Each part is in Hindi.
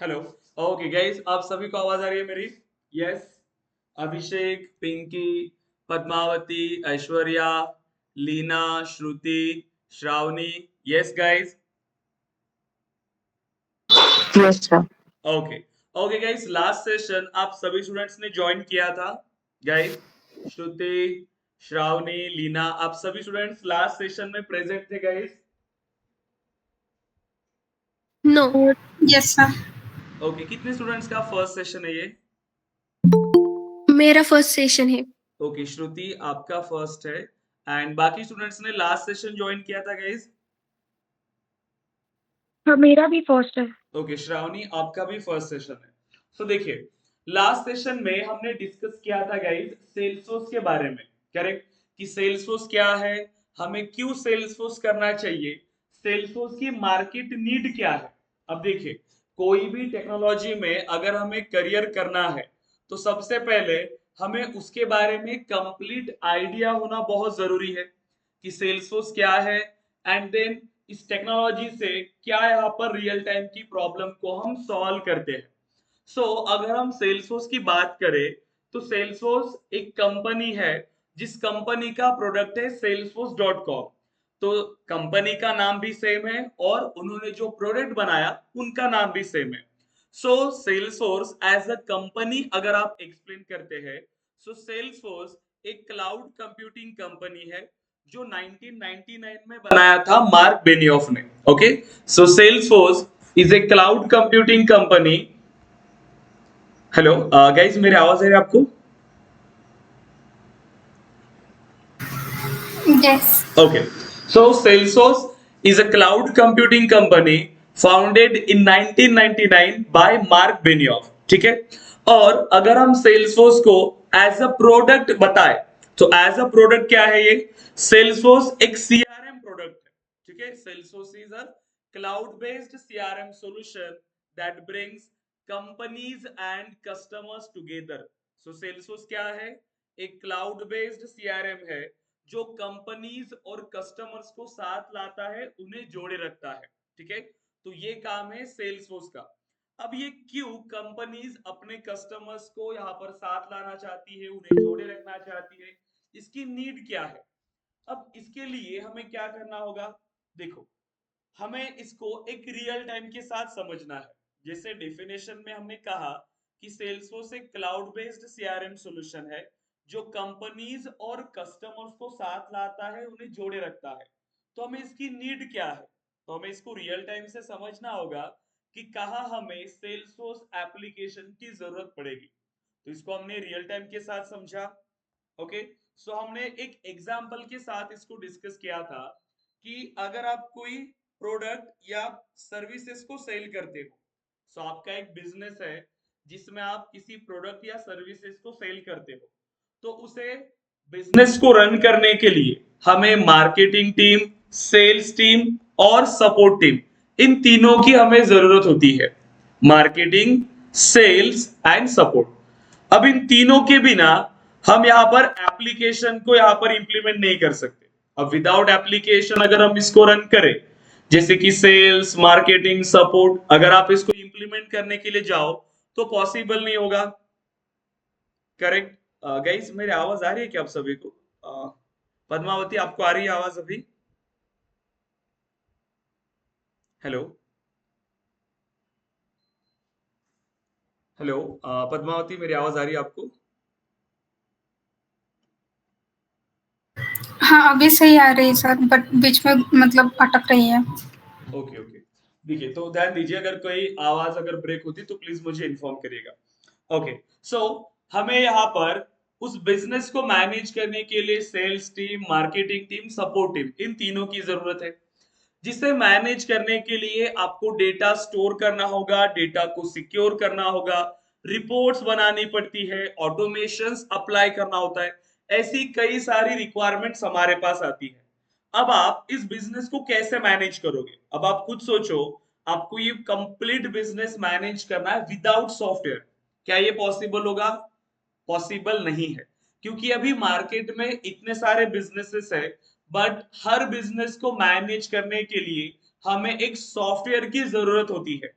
हेलो। ओके गाइस, आप सभी को आवाज आ रही है मेरी? Yes. Abhishek, Pinky, Padmavati, Aishwarya, Leena, Shruti, Shravani. Yes guys. Yes sir. Okay. Okay guys, last session आप सभी स्टूडेंट्स ने ज्वाइन किया था। गाइस, श्रुति, श्रावणी, लीना, आप सभी स्टूडेंट्स लास्ट सेशन में प्रेजेंट थे guys? No. Yes sir. Okay, कितने स्टूडेंट्स का फर्स्ट सेशन है ये? मेरा फर्स्ट सेशन है। ओके, श्रुति आपका फर्स्ट है एंड बाकी स्टूडेंट्स ने लास्ट सेशन ज्वाइन किया था गाइस? हाँ, मेरा भी फर्स्ट है। ओके, श्रावणी आपका भी फर्स्ट सेशन है। सो देखिए, लास्ट सेशन में हमने डिस्कस किया था गाइस सेल्सफोर्स के बारे में। करेक्ट? कि सेल्सफोर्स क्या है, हमें क्यों सेल्सफोर्स करना चाहिए, सेल्सफोर्स की मार्केट नीड क्या है। अब देखिए, कोई भी टेक्नोलॉजी में अगर हमें करियर करना है तो सबसे पहले हमें उसके बारे में कंप्लीट आइडिया होना बहुत जरूरी है कि सेल्सफोर्स क्या है एंड देन इस टेक्नोलॉजी से क्या यहाँ पर रियल टाइम की प्रॉब्लम को हम सॉल्व करते हैं। अगर हम सेल्सफोर्स की बात करें तो सेल्सफोर्स एक कंपनी है जिस कंपनी का प्रोडक्ट है salesforce.com। तो कंपनी का नाम भी सेम है और उन्होंने जो प्रोडक्ट बनाया उनका नाम भी सेम है। सेल्सफोर्स एज अ कंपनी अगर आप एक्सप्लेन करते हैं, सेल्सफोर्स एक क्लाउड कंप्यूटिंग कंपनी है जो 1999 में बनाया था मार्क बेनियोफ ने। Okay, Salesforce is a cloud computing company. Hello guys, मेरी आवाज आ रही है आपको? Yes. Okay, so Salesforce is a cloud computing company founded in 1999 by Mark Benioff। ठीक है? और अगर हम Salesforce को एज अ प्रोडक्ट बताए तो एज अ प्रोडक्ट क्या है ये? Salesforce एक CRM प्रोडक्ट है। ठीक है? Salesforce is a cloud based CRM solution that brings companies and customers together। Salesforce क्या है? एक क्लाउड बेस्ड CRM है जो कंपनीज और कस्टमर्स को साथ लाता है, उन्हें जोड़े रखता है। ठीक है? तो ये काम है सेल्सफोर्स का। अब ये क्यों कंपनीज अपने कस्टमर्स को यहाँ पर साथ लाना चाहती है, उन्हें जोड़े रखना चाहती है, इसकी नीड क्या है? अब इसके लिए हमें क्या करना होगा? देखो, हमें इसको एक रियल टाइम के साथ समझना है। जैसे डेफिनेशन में हमने कहा कि सेल्सफोर्स एक क्लाउड बेस्ड सीआरएम सॉल्यूशन है जो कंपनीज और कस्टमर्स को साथ लाता है, उन्हें जोड़े रखता है। तो हमें इसकी नीड क्या है, तो हमें इसको रियल टाइम से समझना होगा कि कहाँ हमें सेल्सफोर्स एप्लीकेशन की जरूरत पड़ेगी। तो इसको हमने रियल टाइम के साथ समझा। ओके, हमने एक एग्जाम्पल के साथ इसको डिस्कस किया था कि अगर आप कोई प्रोडक्ट या सर्विसेज को सेल करते हो, आपका एक बिजनेस है जिसमें आप किसी प्रोडक्ट या सर्विसेज को सेल करते हो, तो उसे बिजनेस को रन करने के लिए हमें मार्केटिंग टीम, सेल्स टीम और सपोर्ट टीम, इन तीनों की हमें जरूरत होती है। Marketing, sales and support. अब इन तीनों के बिना हम यहाँ पर एप्लीकेशन को यहाँ पर इंप्लीमेंट नहीं कर सकते। अब विदाउट एप्लीकेशन अगर हम इसको रन करें, जैसे कि सेल्स, मार्केटिंग, सपोर्ट, अगर आप इसको इंप्लीमेंट करने के लिए जाओ तो पॉसिबल नहीं होगा। करेक्ट? गाइस, मेरी आवाज आ रही है क्या आप सभी को? पद्मावती, आपको आ रही है आवाज अभी? हेलो हेलो, पद्मावती, मेरी आवाज आ रही है आपको? हाँ, अभी सही आ रही है सर, बट बीच में मतलब अटक रही है। ओके ओके, देखिए, तो ध्यान दीजिए, अगर कोई आवाज अगर ब्रेक होती तो प्लीज मुझे इन्फॉर्म करिएगा। ओके, हमें यहाँ पर उस बिजनेस को मैनेज करने के लिए sales team, marketing team, support team, इन तीनों की जरूरत है। जिसे मैनेज करने के लिए आपको डेटा स्टोर करना होगा, डेटा को सिक्योर करना होगा, रिपोर्ट्स बनानी पड़ती है, ऑटोमेशंस अप्लाई करना होता है। ऐसी कई सारी रिक्वायरमेंट्स हमारे पास आती है। अब आप इस बिजनेस को कैसे मैनेज करोगे? अब आप खुद सोचो, आपको ये कंप्लीट बिजनेस मैनेज करना है विदाउट सॉफ्टवेयर, क्या ये पॉसिबल होगा? पॉसिबल नहीं है, क्योंकि अभी मार्केट में इतने सारे बिजनेसेस है, बट हर बिजनेस को मैनेज करने के लिए हमें एक सॉफ्टवेयर की जरूरत होती है।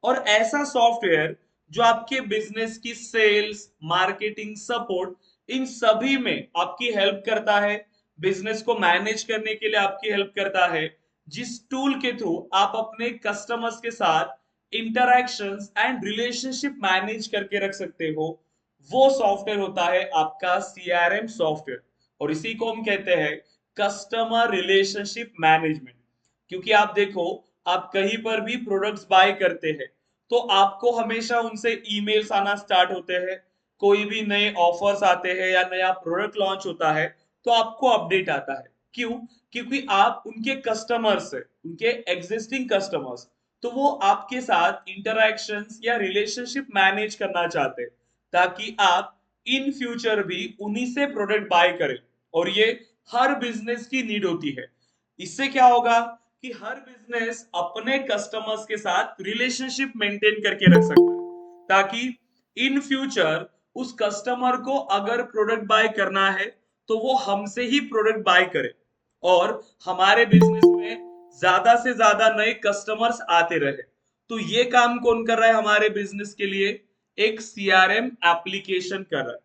और ऐसा सॉफ्टवेयर जो आपके बिजनेस की सेल्स, मार्केटिंग, सपोर्ट, इन सभी में आपकी हेल्प करता है, बिजनेस को मैनेज करने के लिए आपकी हेल्प करता है, जिस टूल के थ्रू आप अपने कस्टमर्स के साथ इंटरैक्शंस एंड रिलेशनशिप मैनेज करके रख सकते हो, वो सॉफ्टवेयर होता है आपका सीआरएम सॉफ्टवेयर। और इसी को हम कहते हैं कस्टमर रिलेशनशिप मैनेजमेंट। क्योंकि आप देखो, आप कहीं पर भी प्रोडक्ट्स बाय करते हैं तो आपको हमेशा उनसे ईमेल्स आना स्टार्ट होते हैं, कोई भी नए ऑफर्स आते हैं या नया प्रोडक्ट लॉन्च होता है तो आपको अपडेट आता है। क्यों? क्योंकि आप उनके कस्टमर्स है, उनके एग्जिस्टिंग कस्टमर्स, तो वो आपके साथ इंटरैक्शंस या रिलेशनशिप मैनेज करना चाहते हैं ताकि आप इन फ्यूचर भी उन्हीं से प्रोडक्ट बाय करें। और ये हर बिजनेस की नीड होती है। इससे क्या होगा कि हर बिजनेस अपने कस्टमर्स के साथ रिलेशनशिप मेंटेन करके रख सकता है ताकि इन फ्यूचर उस कस्टमर को अगर प्रोडक्ट बाय करना है तो वो हमसे ही प्रोडक्ट बाय करे और हमारे बिजनेस में ज्यादा से ज्यादा नए कस्टमर्स आते रहे। तो ये काम कौन कर रहा है हमारे बिजनेस के लिए? एक सीआरएम एप्लीकेशन कर रहा है।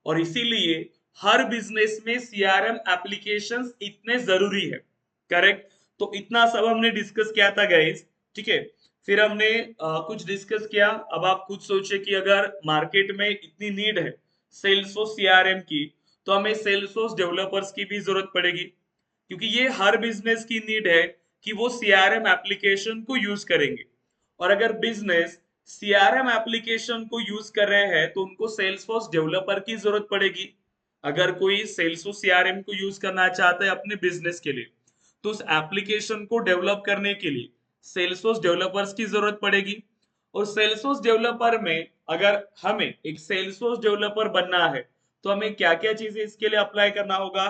और इसीलिए हर बिजनेस में सीआरएम एप्लीकेशंस इतने जरूरी है। करेक्ट? तो इतना सब हमने डिस्कस किया था गाइस। ठीक है, फिर हमने कुछ डिस्कस किया। अब आप खुद सोचे कि अगर मार्केट में इतनी नीड है सेल्सफोर्स सीआरएम की, तो हमें सेल्सफोर्स डेवलपर्स की भी जरूरत पड़ेगी, क्योंकि ये हर बिजनेस की नीड है कि वो सीआरएम एप्लीकेशन को यूज करेंगे। और अगर बिजनेस सीआरएम एप्लीकेशन को यूज कर रहे हैं तो उनको सेल्सफोर्स डेवलपर की जरूरत पड़ेगी। अगर कोई सेल्सफोर्स सीआरएम को यूज करना चाहता है अपने बिजनेस के लिए तो उस एप्लीकेशन को डेवलप करने के लिए सेल्सफोर्स डेवलपर्स की जरूरत पड़ेगी। और सेल्सफोर्स डेवलपर में अगर हमें एक सेल्सफोर्स डेवलपर बनना है तो हमें क्या क्या चीजें इसके लिए अप्लाई करना होगा?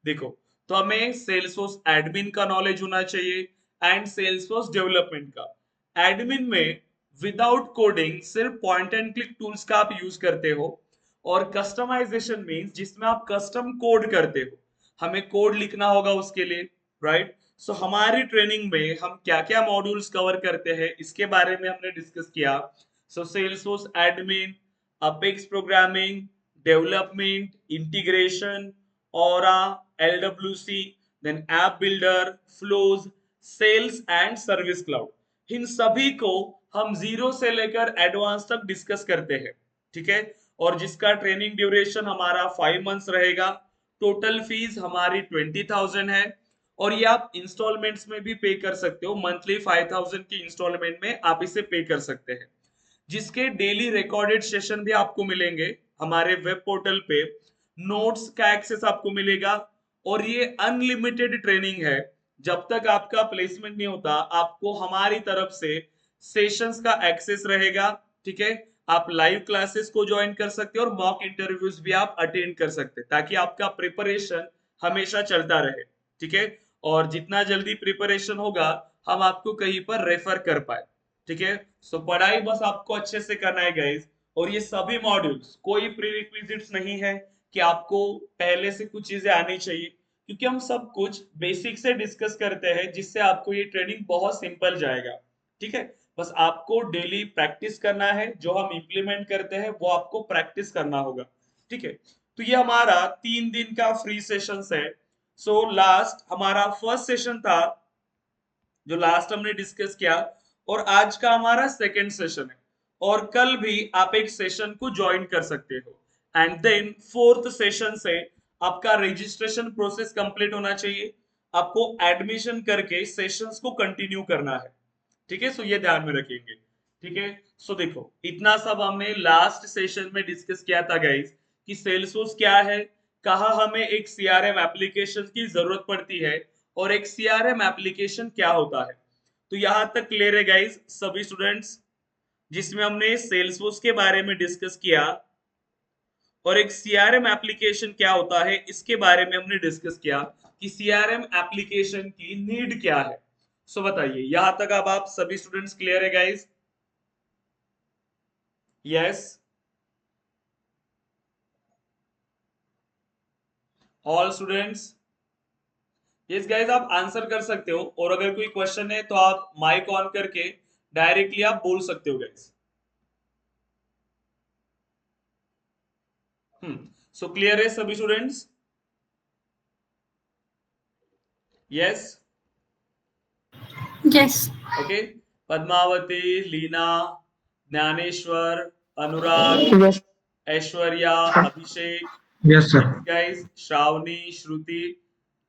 देखो, तो हमें सेल्सफोर्स एडमिन का नॉलेज होना चाहिए एंड सेल्सफोर्स डेवलपमेंट का। एडमिन में विदाउट कोडिंग सिर्फ पॉइंट एंड क्लिक टूल्स का आप यूज करते हो, और कस्टमाइजेशन मींस जिसमें आप कस्टम कोड करते हो, हमें कोड लिखना होगा उसके लिए, राइट? सो हमारी ट्रेनिंग में हम क्या क्या मॉड्यूल्स कवर करते हैं इसके बारे में हमने डिस्कस किया। So Salesforce admin, Apex programming, development, integration, Aura, LWC, then app builder, flows, sales and service cloud. इन सभी को हम जीरो से लेकर एडवांस तक डिस्कस करते हैं। ठीक है, और जिसका ट्रेनिंग ड्यूरेशन हमारा 5 मंथ्स रहेगा। टोटल फीस हमारी 20,000 है, और ये आप इंस्टॉलमेंट्स में भी पे कर सकते हो। मंथली 5,000 की इंस्टॉलमेंट में आप इसे पे कर सकते हैं, जिसके डेली रिकॉर्डेड सेशन भी आपको मिलेंगे हमारे वेब पोर्टल पे। नोट्स का एक्सेस आपको मिलेगा, और ये अनलिमिटेड ट्रेनिंग है। जब तक आपका प्लेसमेंट नहीं होता आपको हमारी तरफ से सेशंस का एक्सेस रहेगा। ठीक है, आप लाइव क्लासेस को ज्वाइन कर सकते हो और मॉक इंटरव्यूज भी आप अटेंड कर सकते हैं ताकि आपका प्रिपरेशन हमेशा चलता रहे। ठीक है, और जितना जल्दी प्रिपरेशन होगा हम आपको कहीं पर रेफर कर पाए। ठीक है, सो पढ़ाई बस आपको अच्छे से करना है गाइस। और ये सभी मॉड्यूल्स कोई प्रीरिक्विजिट्स नहीं है कि आपको पहले से कुछ चीजें आनी चाहिए, क्योंकि हम सब कुछ बेसिक से डिस्कस करते हैं जिससे आपको ये ट्रेनिंग बहुत सिंपल जाएगा। ठीक है, बस आपको डेली प्रैक्टिस करना है, जो हम इंप्लीमेंट करते हैं वो आपको प्रैक्टिस करना होगा। ठीक है, तो ये हमारा 3 दिन का फ्री सेशन है। सो लास्ट हमारा फर्स्ट सेशन था जो लास्ट हमने डिस्कस किया, और आज का हमारा सेकंड सेशन है। और कल भी आप एक सेशन को ज्वाइन कर सकते हो। एंड देन फोर्थ सेशन से आपका रजिस्ट्रेशन प्रोसेस कंप्लीट होना चाहिए, आपको एडमिशन करके सेशंस को कंटिन्यू करना है। ठीक है, सो ये ध्यान में रखेंगे। ठीक है, सो देखो इतना सब हमने लास्ट सेशन में डिस्कस किया था गाइस कि सेल्सफोर्स क्या है, कहा हमें एक सीआरएम एप्लीकेशन की जरूरत पड़ती है, और एक सीआरएम एप्लीकेशन क्या होता है। तो यहां तक क्लियर है गाइस सभी स्टूडेंट्स, जिसमें हमने सेल्सफोर्स के बारे में डिस्कस किया और एक सीआरएम एप्लीकेशन क्या होता है इसके बारे में हमने डिस्कस किया कि सीआरएम एप्लीकेशन की नीड क्या है। सो बताइए यहां तक अब आप सभी स्टूडेंट्स क्लियर है guys? Yes, all students? Yes guys, आप आंसर कर सकते हो, और अगर कोई क्वेश्चन है तो आप माइक ऑन करके डायरेक्टली आप बोल सकते हो गाइस। सो क्लियर है सभी students? Yes, yes. Okay. Padmavati, Leena, Gyaneshwar, Anurag, Yes. Aishwarya, Abhishek, yes sir. Guys, Shravani, Shruti,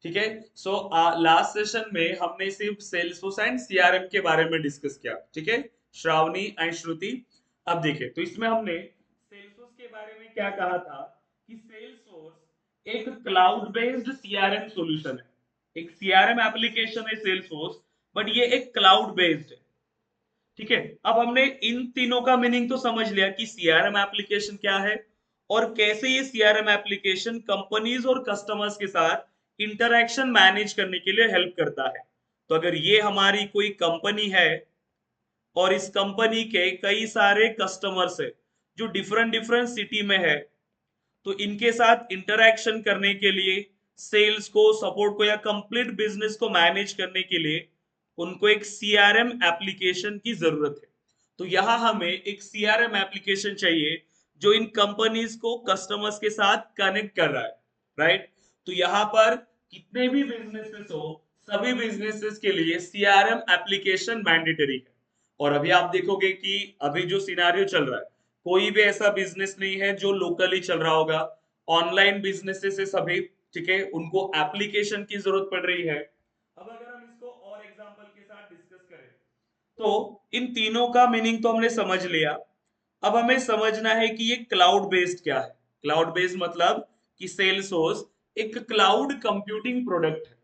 ठीक है। सो लास्ट सेशन में हमने सिर्फ सेल्सफोर्स एंड सीआरएम के बारे में डिस्कस किया, ठीक है, श्रावणी एंड श्रुति। अब देखिए, तो इसमें हमने सेल्सफोर्स के बारे में क्या कहा था कि सेल्सफोर्स एक क्लाउड बेस्ड सीआरएम सॉल्यूशन है, एक सीआरएम एप्लीकेशन है सेल्सफोर्स, बट ये एक क्लाउड बेस्ड है, ठीक है। अब हमने इन तीनों का मीनिंग तो समझ लिया कि सीआरएम एप्लीकेशन क्या है और कैसे ये सीआरएम एप्लीकेशन कंपनीज और कस्टमर्स के साथ इंटरैक्शन मैनेज करने के लिए हेल्प करता है। तो अगर ये हमारी कोई कंपनी है और इस कंपनी के कई सारे कस्टमर्स है जो डिफरेंट डिफरेंट सिटी में है, तो इनके साथ इंटरैक्शन करने के लिए, सेल्स को, सपोर्ट को या कंप्लीट बिजनेस को मैनेज करने के लिए उनको एक सीआरएम एप्लीकेशन की जरूरत है। तो यहां हमें एक सीआरएम एप्लीकेशन चाहिए जो इन कंपनीज को कस्टमर्स के साथ कनेक्ट कर रहा है, राइट। तो यहां पर कितने भी बिजनेसेस हो, सभी बिजनेसेस के लिए सीआरएम एप्लीकेशन मैंडेटरी है। और अभी आप देखोगे कि अभी जो सिनारियो चल रहा है, कोई भी ऐसा बिजनेस नहीं है जो लोकली चल रहा होगा, ऑनलाइन बिजनेसेस है सभी, ठीक है, उनको एप्लीकेशन की जरूरत पड़ रही है। अब अगर हम इसको और एग्जांपल के साथ डिस्कस करें, तो इन तीनों का मीनिंग तो हमने समझ लिया। अब हमें समझना है कि ये क्लाउड बेस्ड क्या है। क्लाउड बेस्ड मतलब कि सेल्सफोर्स एक क्लाउड कंप्यूटिंग प्रोडक्ट है,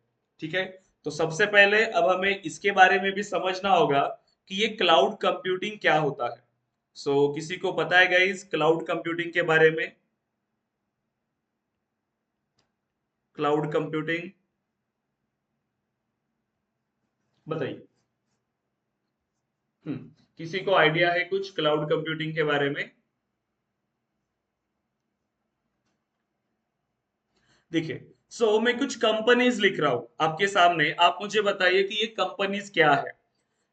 ठीक है। तो सबसे पहले अब हमें इसके बारे में भी समझना होगा कि ये क्लाउड कंप्यूटिंग क्या होता है। किसी को पता है गाइस क्लाउड कंप्यूटिंग के बारे में? क्लाउड कंप्यूटिंग बताइए। किसी को आइडिया है कुछ क्लाउड कंप्यूटिंग के बारे में? देखिए, मैं कुछ कंपनीज लिख रहा हूं आपके सामने, आप मुझे बताइए कि ये कंपनीज क्या है।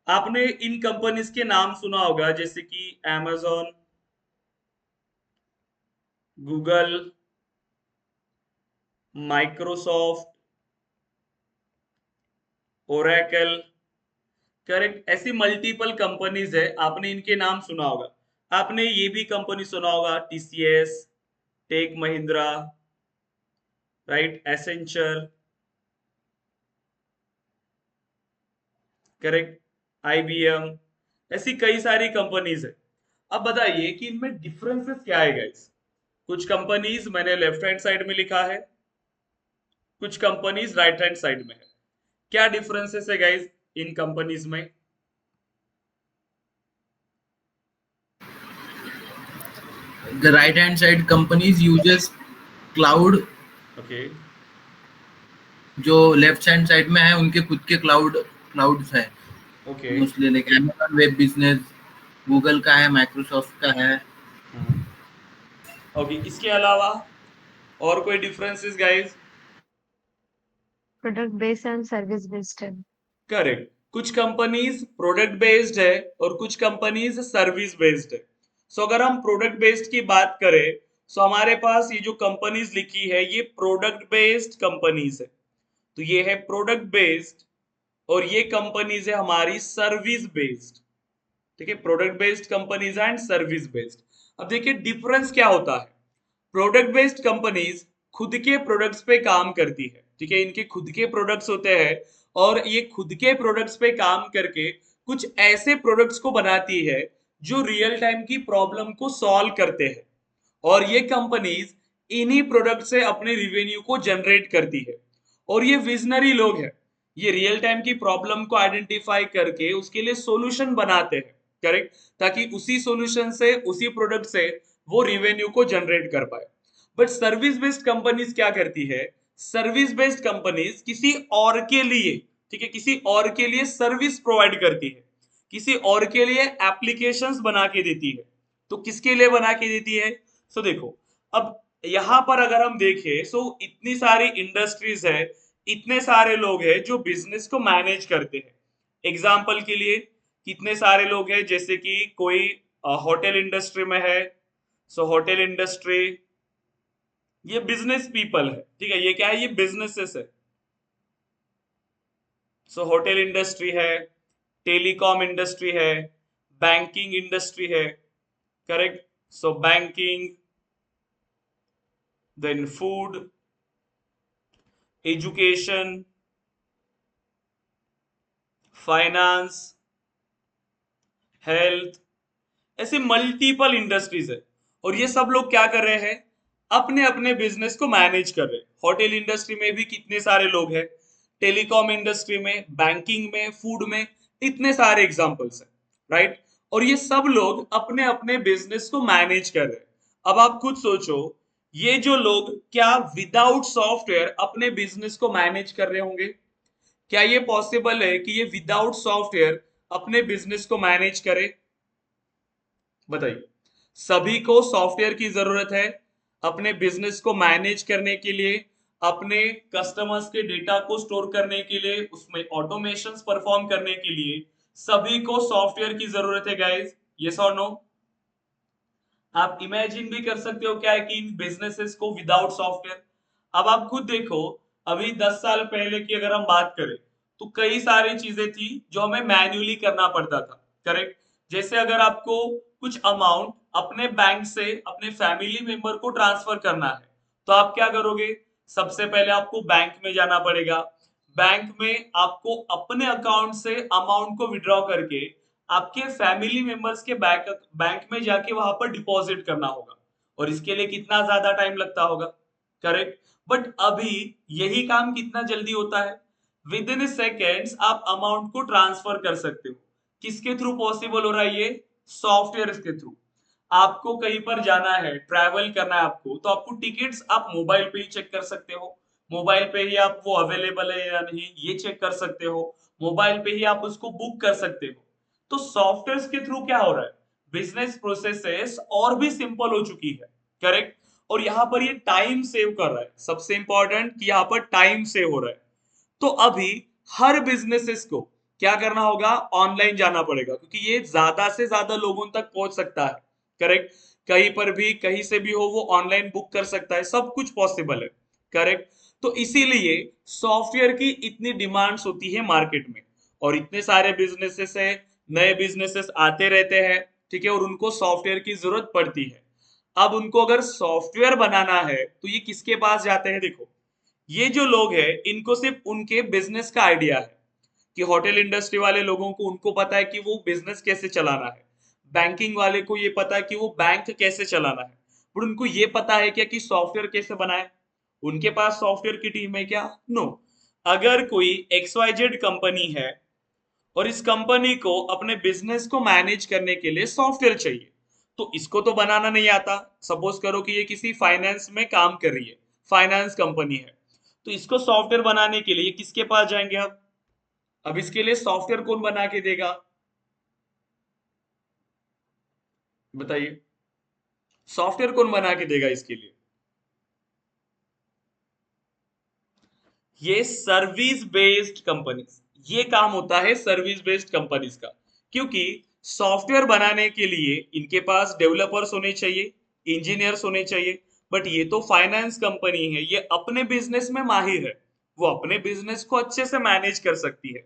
आपने इन कंपनीज के नाम सुना होगा, जैसे कि amazon, Google, Microsoft, Oracle, correct. ऐसी मल्टीपल कंपनीज है, आपने इनके नाम सुना होगा। आपने ये भी कंपनी सुना होगा, TCS, Tech Mahindra, right, Accenture, correct, IBM, ऐसी कई सारी कंपनीज है। अब बताइए कि इनमें डिफरेंसेस क्या है गाइस। कुछ कंपनीज मैंने लेफ्ट हैंड साइड में लिखा है, कुछ कंपनीज राइट हैंड साइड में है। क्या डिफरेंसेस है गाइस इन कंपनीज में? The right hand side companies uses cloud, okay, जो लेफ्ट हैंड साइड में है उनके खुद के क्लाउड्स है okay, mostly, like Amazon web business, Google का है, माइक्रोसॉफ्ट का है। ओके। इसके अलावा और कोई differences guys? Product based and service based है। करेक्ट, कुछ कंपनीज प्रोडक्ट बेस्ड है और कुछ कंपनीज सर्विस बेस्ड है। अगर हम प्रोडक्ट बेस्ड की बात करें, हमारे पास ये जो कंपनीज लिखी है ये प्रोडक्ट बेस्ड कंपनीज है। तो ये है प्रोडक्ट बेस्ड और ये कंपनीज है हमारी सर्विस बेस्ड, ठीक है, product based companies and service based. अब देखिए डिफरेंस क्या होता है। प्रोडक्ट बेस्ड कंपनीज खुद के प्रोडक्ट्स पे काम करती है, ठीक है, इनके खुद के प्रोडक्ट्स होते हैं और ये खुद के प्रोडक्ट्स पे काम करके कुछ ऐसे प्रोडक्ट्स को बनाती है जो रियल टाइम की प्रॉब्लम को सॉल्व करते हैं, और ये कंपनीज इन्हीं प्रोडक्ट से अपने रिवेन्यू को जनरेट करती है। और ये विजनरी लोग हैं, ये रियल टाइम की प्रॉब्लम को आइडेंटिफाई करके उसके लिए सॉल्यूशन बनाते हैं, करेक्ट, ताकि उसी सॉल्यूशन से, उसी प्रोडक्ट से वो रिवेन्यू को जनरेट कर पाए। बट सर्विस बेस्ड कंपनीज क्या करती है, सर्विस बेस्ड कंपनीज किसी और के लिए, ठीक है, किसी और के लिए सर्विस प्रोवाइड करती है, किसी और के लिए एप्लीकेशंस बना के देती है। तो किसके लिए बना के देती है? देखो, अब यहां पर अगर हम देखें, इतनी सारी इंडस्ट्रीज है, इतने सारे लोग हैं जो बिजनेस को मैनेज करते हैं। एग्जाम्पल के लिए कितने सारे लोग हैं, जैसे कि कोई होटल इंडस्ट्री में है, सो होटल इंडस्ट्री, ये बिजनेस पीपल है, ठीक है, ये क्या है, ये बिजनेसेस है। सो होटल इंडस्ट्री है, टेलीकॉम इंडस्ट्री है, बैंकिंग इंडस्ट्री है, correct. So banking, then food, education, finance, health, ऐसे मल्टीपल इंडस्ट्रीज है। और ये सब लोग क्या कर रहे हैं, अपने अपने बिजनेस को मैनेज कर रहे हैं। होटल इंडस्ट्री में भी कितने सारे लोग हैं, टेलीकॉम इंडस्ट्री में, बैंकिंग में, फूड में, इतने सारे एग्जांपल्स हैं, राइट। और ये सब लोग अपने अपने बिजनेस को मैनेज कर रहे हैं। अब आप खुद सोचो, ये जो लोग क्या विदाउट सॉफ्टवेयर अपने बिजनेस को मैनेज कर रहे होंगे? क्या ये पॉसिबल है कि ये विदाउट सॉफ्टवेयर अपने बिजनेस को मैनेज करे? बताइए। सभी को सॉफ्टवेयर की जरूरत है अपने बिजनेस को मैनेज करने के लिए, अपने कस्टमर्स के डेटा को स्टोर करने के लिए, उसमें ऑटोमेशंस परफॉर्म करने के लिए सभी को सॉफ्टवेयर की जरूरत है गाइस। यस और नो? आप इमेजिन भी कर सकते हो क्या है कि इन बिजनेसेस को विदाउट सॉफ्टवेयर। अब आप खुद देखो, अभी 10 साल पहले की अगर हम बात करें तो कई सारी चीजें थी जो हमें मैन्युअली करना पड़ता था, करेक्ट। जैसे अगर आपको कुछ अमाउंट अपने बैंक से अपने फैमिली मेंबर को ट्रांसफर करना है तो आप क्या करोगे? सबसे पहले आपको बैंक में जाना पड़ेगा। बैंक में आपको अपने अकाउंट से अमाउंट को विड्रॉ करके आपके फैमिली मेंबर्स के बैंक में जाके वहां पर डिपॉजिट करना होगा, और इसके लिए कितना ज्यादा टाइम लगता होगा, करेक्ट। बट अभी यही काम कितना जल्दी होता है, विद इन सेकेंड्स आप अमाउंट को ट्रांसफर कर सकते हो। किसके थ्रू पॉसिबल हो रहा है ये? सॉफ्टवेयर के थ्रू। आपको कहीं पर जाना है, ट्रैवल करना है आपको, तो आपको टिकट्स आप मोबाइल पे ही चेक कर सकते हो। मोबाइल पे ही आप वो अवेलेबल है या नहीं ये चेक कर सकते हो। मोबाइल पे ही आप उसको बुक कर सकते हो। तो सॉफ्टवेयर के थ्रू क्या हो रहा है, बिजनेस प्रोसेसेस और भी सिंपल हो चुकी है, करेक्ट। और यहाँ पर ये टाइम सेव कर रहा है, सबसे इंपॉर्टेंट कि यहाँ पर टाइम सेव हो रहा है। तो अभी हर बिजनेसेस को क्या करना होगा, ऑनलाइन जाना पड़ेगा, क्योंकि ये ज्यादा से ज्यादा लोगों तक पहुंच सकता है, करेक्ट। कहीं पर भी कहीं से भी हो वो ऑनलाइन बुक कर सकता है, सब कुछ पॉसिबल है, करेक्ट। तो इसीलिए सॉफ्टवेयर की इतनी डिमांड्स होती है मार्केट में, और इतने सारे बिजनेसेस है, नए बिजनेसेस आते रहते हैं, ठीक है, और उनको सॉफ्टवेयर की जरूरत पड़ती है। अब उनको अगर सॉफ्टवेयर बनाना है तो ये किसके पास जाते हैं? देखो, ये जो लोग हैं इनको सिर्फ उनके बिजनेस का आइडिया है, कि होटल इंडस्ट्री वाले लोगों को उनको पता है कि वो बिजनेस कैसे चलाना है, बैंकिंग वाले को ये पता है कि वो बैंक कैसे चलाना है, पर उनको ये पता है क्या कि सॉफ्टवेयर कैसे बनाए? उनके पास सॉफ्टवेयर की टीम है क्या? नो। अगर कोई XYZ कंपनी है और इस कंपनी को अपने बिजनेस को मैनेज करने के लिए सॉफ्टवेयर चाहिए, तो इसको तो बनाना नहीं आता। सपोज करो कि ये किसी फाइनेंस में काम कर रही है, फाइनेंस कंपनी है, तो इसको सॉफ्टवेयर बनाने के लिए किसके पास जाएंगे आप? अब इसके लिए सॉफ्टवेयर कौन बना के देगा, बताइए। सॉफ्टवेयर कौन बना के देगा इसके लिए? ये सर्विस बेस्ड कंपनीज, ये काम होता है सर्विस बेस्ड कंपनीज का। क्योंकि सॉफ्टवेयर बनाने के लिए इनके पास डेवलपर्स होने चाहिए, इंजीनियर्स होने चाहिए। बट ये तो फाइनेंस कंपनी है, ये अपने बिजनेस में माहिर है, वो अपने बिजनेस को अच्छे से मैनेज कर सकती है।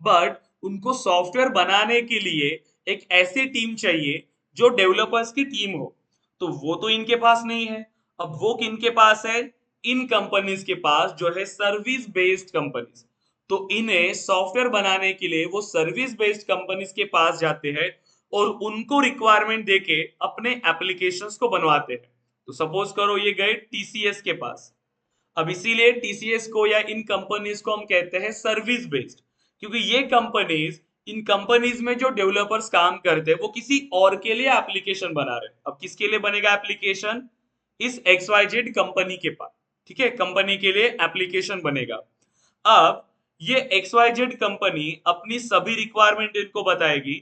बट उनको सॉफ्टवेयर बनाने के लिए एक ऐसी टीम चाहिए जो डेवलपर्स की टीम हो, तो वो तो इनके पास नहीं है। अब वो किनके पास है? इन कंपनीज के पास, जो है सर्विस बेस्ड कंपनीज। तो इन्हें सॉफ्टवेयर बनाने के लिए वो सर्विस बेस्ड कंपनीज के पास जाते हैं और उनको रिक्वायरमेंट देके अपने एप्लीकेशंस को बनवाते हैं। तो सपोज करो ये गए TCS के पास। अब इसीलिए TCS को या इन कंपनीज को हम कहते हैं सर्विस बेस्ड, क्योंकि ये कंपनीज, इन कंपनीज में जो डेवलपर्स काम करते हैं वो किसी और के लिए एप्लीकेशन बना रहे हैं। अब किसके लिए बनेगा एप्लीकेशन? इस XYZ कंपनी के पास, ठीक है, कंपनी के लिए एप्लीकेशन बनेगा। अब ये XYZ कंपनी अपनी सभी रिक्वायरमेंट इनको बताएगी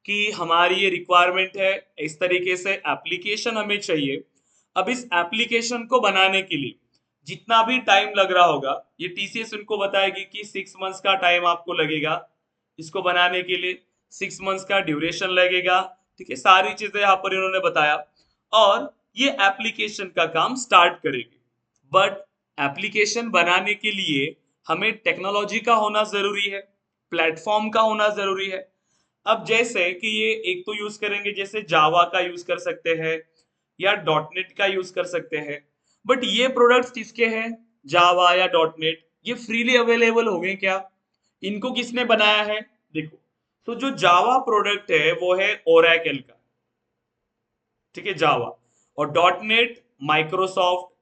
कि हमारी ये रिक्वायरमेंट है, इस तरीके से एप्लीकेशन हमें चाहिए। अब इस एप्लीकेशन को बनाने के लिए जितना भी टाइम लग रहा होगा, ये TCS उनको बताएगी कि 6 मंथ्स का टाइम आपको लगेगा इसको बनाने के लिए। 6 मंथ्स का ड्यूरेशन लगेगा, ठीक है, सारी चीजें यहाँ पर इन्होंने बताया, और ये एप्लीकेशन का काम स्टार्ट करेगी। बट एप्लीकेशन बनाने के लिए हमें टेक्नोलॉजी का होना जरूरी है, प्लेटफॉर्म का होना जरूरी है। अब जैसे कि ये एक तो यूज करेंगे, जैसे जावा का यूज कर सकते हैं या डॉटनेट का यूज कर सकते हैं, बट ये प्रोडक्ट्स किसके हैं, जावा या डॉटनेट, ये फ्रीली अवेलेबल हो गए क्या, इनको किसने बनाया है? देखो, तो जो जावा प्रोडक्ट है वो है ओरेकल का, ठीक है, जावा, और डॉटनेट माइक्रोसॉफ्ट।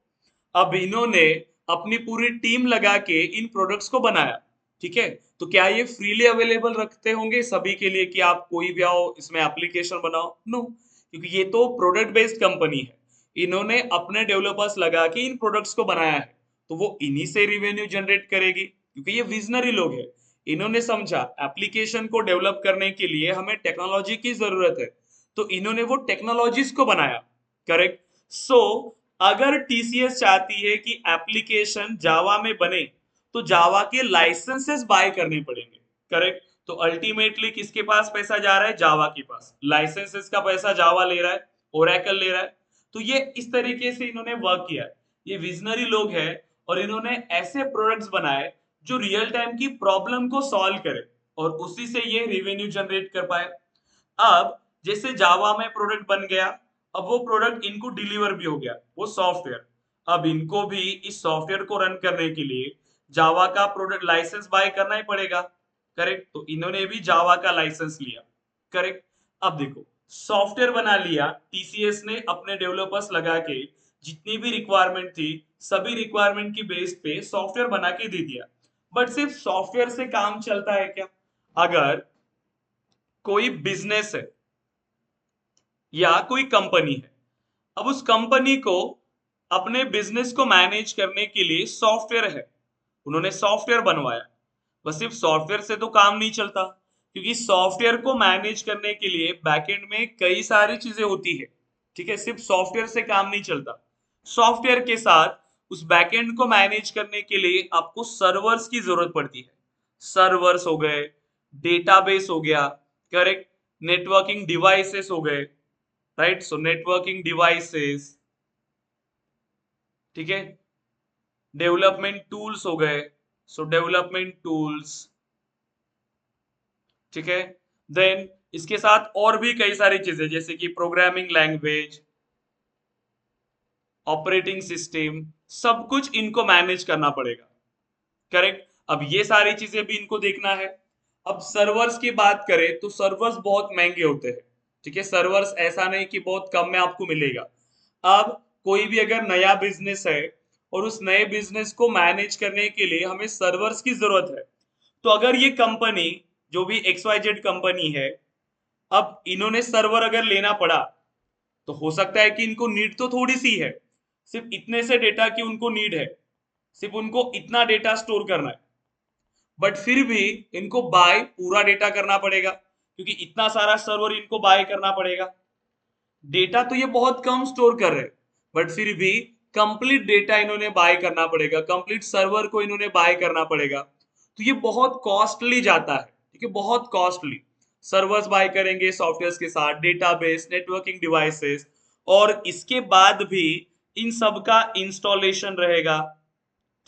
अब इन्होंने अपनी पूरी टीम लगा के इन प्रोडक्ट्स को बनाया, ठीक है। तो क्या ये फ्रीली अवेलेबल रखते होंगे सभी के लिए कि आप कोई भी आओ इसमें एप्लीकेशन बनाओ? नो, क्योंकि ये तो प्रोडक्ट बेस्ड कंपनी है, इन्होंने अपने डेवलपर्स लगा के इन प्रोडक्ट्स को बनाया है, तो वो इन्हीं से रिवेन्यू जनरेट करेगी, क्योंकि ये विजनरी लोग हैं। इन्होंने समझा एप्लीकेशन को डेवलप करने के लिए हमें टेक्नोलॉजी की जरूरत है, तो इन्होंने वो टेक्नोलॉजीज को बनाया, करेक्ट। सो अगर टीसीएस चाहती है कि एप्लीकेशन जावा में बने, तो जावा के लाइसेंसेस बाय करने पड़ेंगे, करेक्ट। तो अल्टीमेटली किसके पास पैसा जा रहा है? जावा के पास। लाइसेंसेस का पैसा जावा ले रहा है, ओरेकल ले रहा है। तो ये इस तरीके से इन्होंने वर्क किया है। ये विजनरी लोग हैं और इन्होंने ऐसे प्रोडक्ट्स बनाए जो रियल टाइम की प्रॉब्लम को सॉल्व करे और उसी से ये रेवेन्यू जनरेट कर पाए। अब जैसे जावा में प्रोडक्ट बन गया, अब वो प्रोडक्ट इनको डिलीवर भी हो गया, वो सॉफ्टवेयर। अब इनको भी इस सॉफ्टवेयर को रन करने के लिए जावा का प्रोडक्ट लाइसेंस बाय करना ही पड़ेगा, करेक्ट। तो इन्होंने भी जावा का लाइसेंस लिया, करेक्ट। अब देखो, सॉफ्टवेयर बना लिया टीसीएस ने अपने डेवलपर्स लगा के, जितनी भी रिक्वायरमेंट थी सभी रिक्वायरमेंट की बेस पे सॉफ्टवेयर बना के दे दिया। बट सिर्फ सॉफ्टवेयर से काम चलता है क्या? अगर कोई बिजनेस है या कोई कंपनी है, अब उस कंपनी को अपने बिजनेस को मैनेज करने के लिए सॉफ्टवेयर है, उन्होंने सॉफ्टवेयर बनवाया। बस सिर्फ सॉफ्टवेयर से तो काम नहीं चलता, क्योंकि सॉफ्टवेयर को मैनेज करने के लिए बैकएंड में कई सारी चीजें होती है, ठीक है। सिर्फ सॉफ्टवेयर से काम नहीं चलता, सॉफ्टवेयर के साथ उस बैकएंड को मैनेज करने के लिए आपको सर्वर्स की जरूरत पड़ती है। सर्वर्स हो गए, डेटाबेस हो गया, करेक्ट, नेटवर्किंग डिवाइसेस हो गए, राइट। सो नेटवर्किंग डिवाइसेस, ठीक है, डेवलपमेंट टूल्स हो गए, सो डेवलपमेंट टूल्स, ठीक है। देन इसके साथ और भी कई सारी चीजें, जैसे कि प्रोग्रामिंग लैंग्वेज, ऑपरेटिंग सिस्टम, सब कुछ इनको मैनेज करना पड़ेगा, करेक्ट। अब ये सारी चीजें भी इनको देखना है। अब सर्वर्स की बात करें तो सर्वर्स बहुत महंगे होते हैं, ठीक है। सर्वर्स ऐसा नहीं कि बहुत कम में आपको मिलेगा। अब कोई भी अगर नया बिजनेस है और उस नए बिजनेस को मैनेज करने के लिए हमें सर्वर्स की जरूरत है, तो अगर ये कंपनी जो भी XYZ कंपनी है, अब इन्होंने सर्वर अगर लेना पड़ा, तो हो सकता है कि इनको नीड तो थोड़ी सी है, सिर्फ इतने से डेटा की उनको नीड है, सिर्फ उनको इतना डेटा स्टोर करना है, बट फिर भी इनको बाय पूरा डेटा करना पड़ेगा, क्योंकि इतना सारा सर्वर इनको बाय करना पड़ेगा। डेटा तो ये बहुत कम स्टोर कर रहे हैं, बट फिर भी कंप्लीट डेटा इन्होंने बाय करना पड़ेगा, कंप्लीट सर्वर को इन्होंने बाय करना पड़ेगा। तो ये बहुत कॉस्टली जाता है, ठीक है, बहुत कॉस्टली। सर्वर्स बाय करेंगे सॉफ्टवेयर के साथ, डेटाबेस, नेटवर्किंग डिवाइसेस, और इसके बाद भी इन सब का इंस्टॉलेशन रहेगा,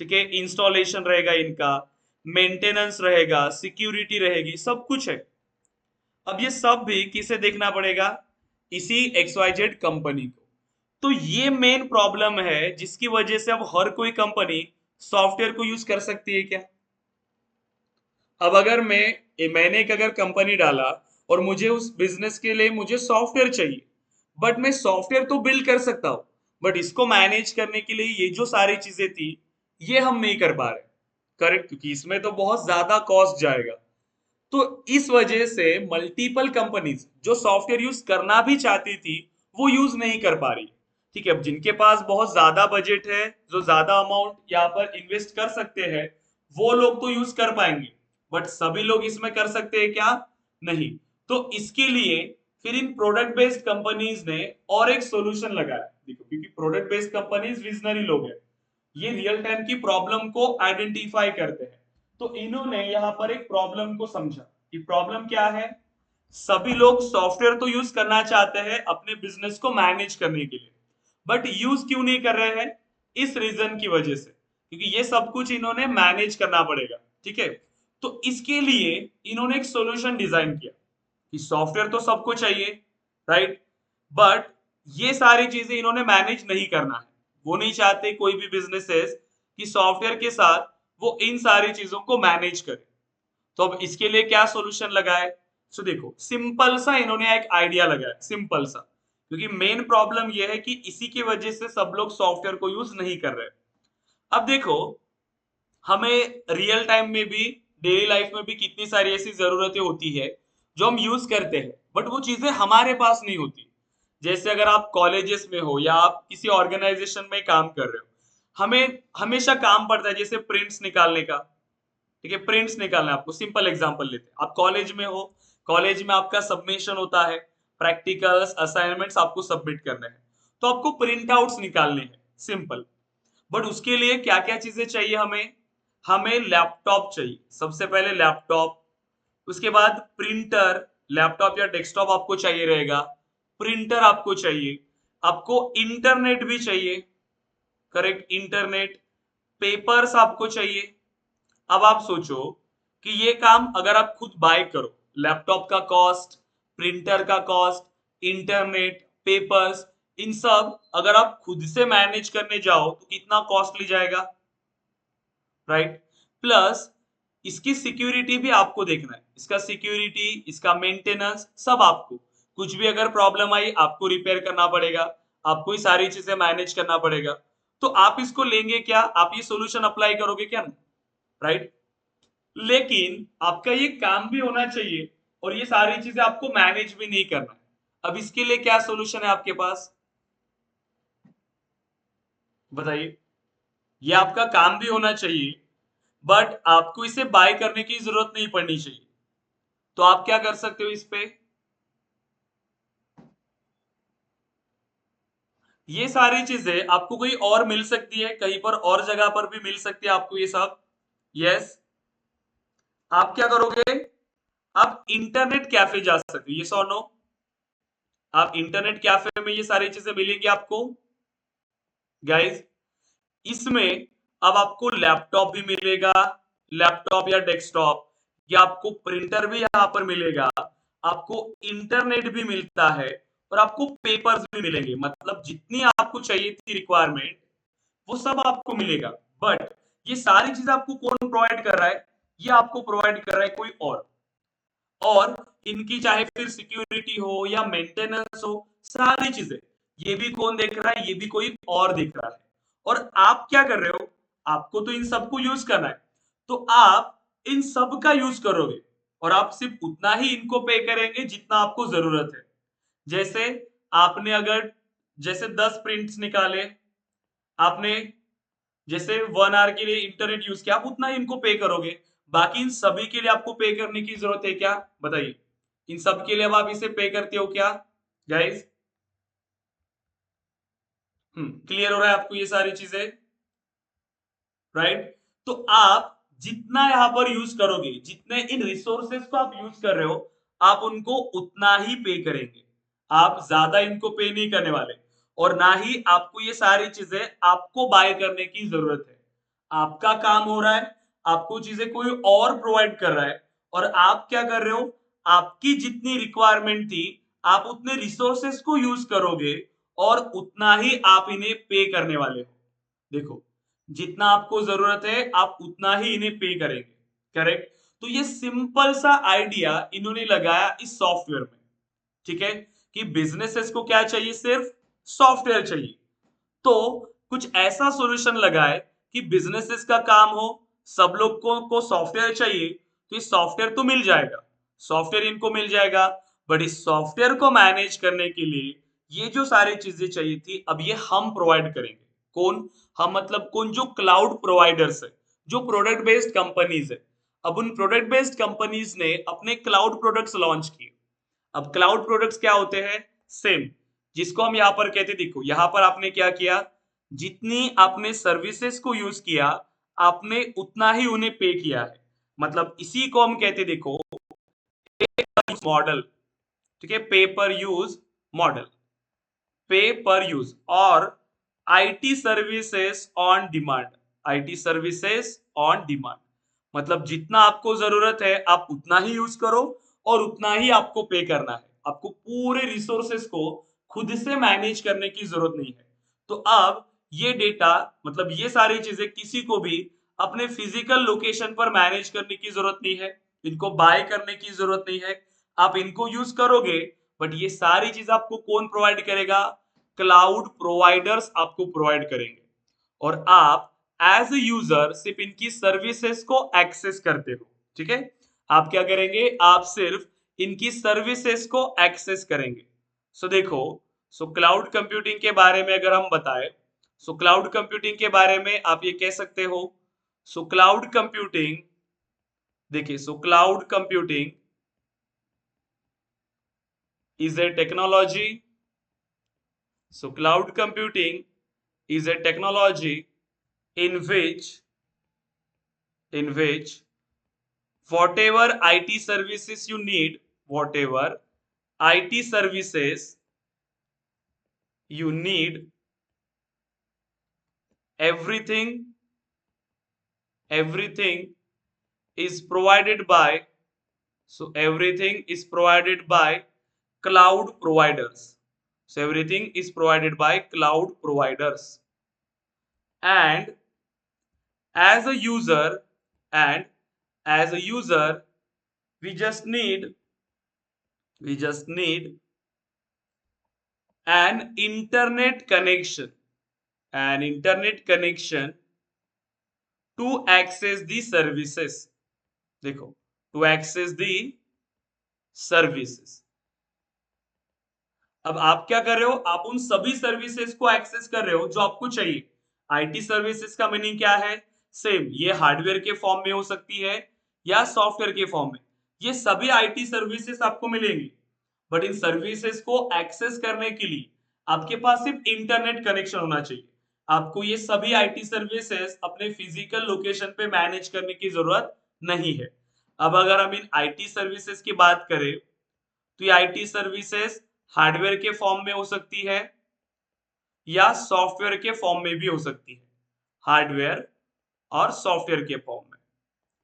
ठीक है, इंस्टॉलेशन रहेगा इनका, मेंटेनेंस रहेगा, सिक्योरिटी रहेगी, सब कुछ है। अब ये सब भी किसे देखना पड़ेगा? इसी XYZ कंपनी को। तो ये मेन प्रॉब्लम है जिसकी वजह से अब हर कोई कंपनी सॉफ्टवेयर को यूज कर सकती है क्या? अब अगर मैंने एक अगर कंपनी डाला और मुझे उस बिजनेस के लिए मुझे सॉफ्टवेयर चाहिए, बट मैं सॉफ्टवेयर तो बिल्ड कर सकता हूं, बट इसको मैनेज करने के लिए ये जो सारी चीजें थी ये हम नहीं कर पा रहे, करेक्ट, क्योंकि इसमें तो बहुत ज्यादा कॉस्ट जाएगा। तो इस वजह से मल्टीपल कंपनीज जो सॉफ्टवेयर यूज करना भी चाहती थी वो यूज नहीं कर पा रही, ठीक है। अब जिनके पास बहुत ज्यादा बजट है, जो ज्यादा अमाउंट यहाँ पर इन्वेस्ट कर सकते हैं, वो लोग तो यूज कर पाएंगे, बट सभी लोग इसमें कर सकते हैं क्या? नहीं। तो इसके लिए फिर इन प्रोडक्ट बेस्ड कंपनीज ने और एक सोल्यूशन लगाया, देखो, क्योंकि प्रोडक्ट बेस्ड कंपनीज विजनरी लोग हैं, ये रियल टाइम की प्रॉब्लम को आइडेंटिफाई करते हैं। तो इन्होंने यहां पर एक प्रॉब्लम को समझा कि प्रॉब्लम क्या है। सभी लोग सॉफ्टवेयर तो यूज करना चाहते हैं अपने बिजनेस को मैनेज करने के लिए, बट यूज क्यों नहीं कर रहे हैं? इस रीजन की वजह से, क्योंकि ये सब कुछ इन्होंने मैनेज करना पड़ेगा। ठीक है, तो इसके लिए इन्होंने एक सॉल्यूशन डिजाइन किया कि सॉफ्टवेयर तो सबको चाहिए, राइट, बट ये सारी चीजें इन्होंने मैनेज नहीं करना है। वो नहीं चाहते कोई भी बिजनेसेस कि सॉफ्टवेयर के साथ वो इन सारी चीजों को मैनेज करे। तो अब इसके लिए क्या सॉल्यूशन लगाए? सो देखो, सिंपल सा इन्होंने एक आइडिया लगाया, सिंपल सा, क्योंकि मेन प्रॉब्लम ये है कि इसी की वजह से सब लोग सॉफ्टवेयर को यूज नहीं कर रहे। अब देखो, हमें रियल टाइम में भी, डेली लाइफ में भी कितनी सारी ऐसी जरूरतें होती है जो हम यूज करते हैं, बट वो चीजें हमारे पास नहीं होती। जैसे अगर आप कॉलेजेस में हो या आप किसी ऑर्गेनाइजेशन में काम कर रहे हो, हमें हमेशा काम पड़ता है जैसे प्रिंट्स निकालने का। ठीक है, प्रिंट्स निकालना है आपको। सिंपल एग्जांपल लेते हैं, आप कॉलेज में हो, कॉलेज में आपका सबमिशन होता है, प्रैक्टिकल्स असाइनमेंट्स आपको सबमिट करने हैं, तो आपको प्रिंट आउट्स निकालने हैं, सिंपल। बट उसके लिए क्या क्या चीजें चाहिए हमें? हमें लैपटॉप चाहिए, सबसे पहले लैपटॉप, उसके बाद प्रिंटर, लैपटॉप या डेस्कटॉप आपको चाहिए रहेगा, प्रिंटर आपको चाहिए, आपको इंटरनेट भी चाहिए, करेक्ट, इंटरनेट, पेपर्स आपको चाहिए। अब आप सोचो कि ये काम अगर आप खुद बाय करो, लैपटॉप का कॉस्ट, प्रिंटर का कॉस्ट, इंटरनेट, पेपर्स, इन सब अगर आप खुद से मैनेज करने जाओ तो कितना कॉस्टली जाएगा, राइट? प्लस इसकी सिक्योरिटी भी आपको देखना है, इसका सिक्योरिटी, इसका मेंटेनेंस, सब आपको, कुछ भी अगर प्रॉब्लम आई आपको रिपेयर करना पड़ेगा, आपको ये सारी चीजें मैनेज करना पड़ेगा। तो आप इसको लेंगे क्या? आप ये सोल्यूशन अप्लाई करोगे क्या? राइट? लेकिन आपका ये काम भी होना चाहिए और ये सारी चीजें आपको मैनेज भी नहीं करना है। अब इसके लिए क्या सोल्यूशन है आपके पास, बताइए? ये आपका काम भी होना चाहिए, बट आपको इसे बाय करने की जरूरत नहीं पड़नी चाहिए। तो आप क्या कर सकते हो इस पे? ये सारी चीजें आपको कोई और मिल सकती है, कहीं पर और जगह पर भी मिल सकती है आपको ये सब। यस, आप क्या करोगे? आप इंटरनेट कैफे जा सकते हो, ये सो नो? आप इंटरनेट कैफे में ये सारी चीजें मिलेंगी आपको गाइज। इसमें अब आपको लैपटॉप भी मिलेगा, लैपटॉप या डेस्कटॉप, या आपको प्रिंटर भी यहां पर मिलेगा, आपको इंटरनेट भी मिलता है और आपको पेपर्स भी मिलेंगे। मतलब जितनी आपको चाहिए थी रिक्वायरमेंट वो सब आपको मिलेगा। बट ये सारी चीजें आपको कौन प्रोवाइड कर रहा है? ये आपको प्रोवाइड कर रहा है कोई और इनकी चाहे फिर सिक्योरिटी हो या मेंटेनेंस हो, सारी चीजें ये भी कौन देख रहा है? ये भी कोई और देख रहा है। और आप क्या कर रहे हो? आपको तो इन सबको यूज करना है, तो आप इन सब का यूज करोगे और आप सिर्फ उतना ही इनको पे करेंगे जितना आपको जरूरत है। जैसे आपने अगर जैसे 10 प्रिंट्स निकाले, आपने जैसे 1 आवर के लिए इंटरनेट यूज किया, आप उतना ही इनको पे करोगे। बाकी इन सभी के लिए आपको पे करने की जरूरत है क्या? बताइए, इन सब के लिए अब आप इसे पे करते हो क्या गाइस? क्लियर हो रहा है आपको ये सारी चीजें, राइट? तो आप जितना यहां पर यूज करोगे, जितने इन रिसोर्सेस को आप यूज कर रहे हो, आप उनको उतना ही पे करेंगे। आप ज्यादा इनको पे नहीं करने वाले, और ना ही आपको ये सारी चीजें आपको बाय करने की जरूरत है। आपका काम हो रहा है, आपको चीजें कोई और प्रोवाइड कर रहा है, और आप क्या कर रहे हो? आपकी जितनी रिक्वायरमेंट थी, आप उतने रिसोर्सेस को यूज करोगे और उतना ही आप इन्हें पे करने वाले हो। देखो, जितना आपको जरूरत है आप उतना ही इन्हें पे करेंगे, करेक्ट? तो ये सिंपल सा आइडिया इन्होंने लगाया इस सॉफ्टवेयर में। ठीक है, कि बिजनेसेस को क्या चाहिए? सिर्फ सॉफ्टवेयर चाहिए। तो कुछ ऐसा सॉल्यूशन लगाए कि बिजनेसेस का काम हो, सब लोग को सॉफ्टवेयर चाहिए, तो ये सॉफ्टवेयर तो मिल जाएगा, सॉफ्टवेयर इनको मिल जाएगा, बट इस सॉफ्टवेयर को मैनेज करने के लिए ये जो सारी चीजें चाहिए थी, अब ये हम प्रोवाइड करेंगे। कौन? हम मतलब कौन? जो क्लाउड प्रोवाइडर्स है, जो प्रोडक्ट बेस्ड कंपनीज है। अब उन प्रोडक्ट बेस्ड कंपनीज ने अपने क्लाउड प्रोडक्ट्स लॉन्च किए। अब क्लाउड प्रोडक्ट्स क्या होते हैं? सेम, जिसको हम यहां पर कहते, देखो यहां पर आपने क्या किया, जितनी आपने सर्विसेज को यूज किया आपने उतना ही उन्हें पे किया है। मतलब इसी को हम कहते, देखो, मॉडल, ठीक है, पे पर यूज मॉडल, पे पर यूज, और IT services on demand, IT services on demand, मतलब जितना आपको जरूरत है आप उतना ही यूज करो और उतना ही आपको पे करना है, आपको पूरे रिसोर्सेस को खुद से मैनेज करने की जरूरत नहीं है। तो अब ये डेटा, मतलब ये सारी चीजें किसी को भी अपने फिजिकल लोकेशन पर मैनेज करने की जरूरत नहीं है, इनको बाय करने की जरूरत नहीं है, आप इनको यूज करोगे, बट ये सारी चीज आपको कौन प्रोवाइड करेगा? क्लाउड प्रोवाइडर्स आपको प्रोवाइड करेंगे, और आप एज ए यूजर सिर्फ इनकी सर्विसेज को एक्सेस करते हो। ठीक है, आप क्या करेंगे? आप सिर्फ इनकी सर्विसेज को एक्सेस करेंगे। सो देखो, सो क्लाउड कंप्यूटिंग के बारे में अगर हम बताएं, सो क्लाउड कंप्यूटिंग के बारे में आप ये कह सकते हो, सो क्लाउड कंप्यूटिंग, देखिए, so cloud computing is a technology, so cloud computing is a technology in which whatever IT services you need, whatever IT services you need, everything is provided by, so everything is provided by cloud providers, so everything is provided by cloud providers, and as a user, and as a user we just need an internet connection, an internet connection to access the services, देखो, to access the services। अब आप क्या कर रहे हो? आप उन सभी सर्विसेज को एक्सेस कर रहे हो जो आपको चाहिए। आईटी सर्विसेज का मीनिंग क्या है? सेम, ये हार्डवेयर के फॉर्म में हो सकती है या सॉफ्टवेयर के फॉर्म में, ये सभी आईटी सर्विसेज आपको मिलेंगी, बट इन सर्विसेज को एक्सेस करने के लिए आपके पास सिर्फ इंटरनेट कनेक्शन होना चाहिए। आपको ये सभी आईटी सर्विसेज अपने फिजिकल लोकेशन पे मैनेज करने की जरूरत नहीं है। अब अगर हम इन आईटी सर्विसेज की बात करें, तो ये आईटी सर्विसेज हार्डवेयर के फॉर्म में हो सकती है या सॉफ्टवेयर के फॉर्म में भी हो सकती है, हार्डवेयर और सॉफ्टवेयर के फॉर्म में।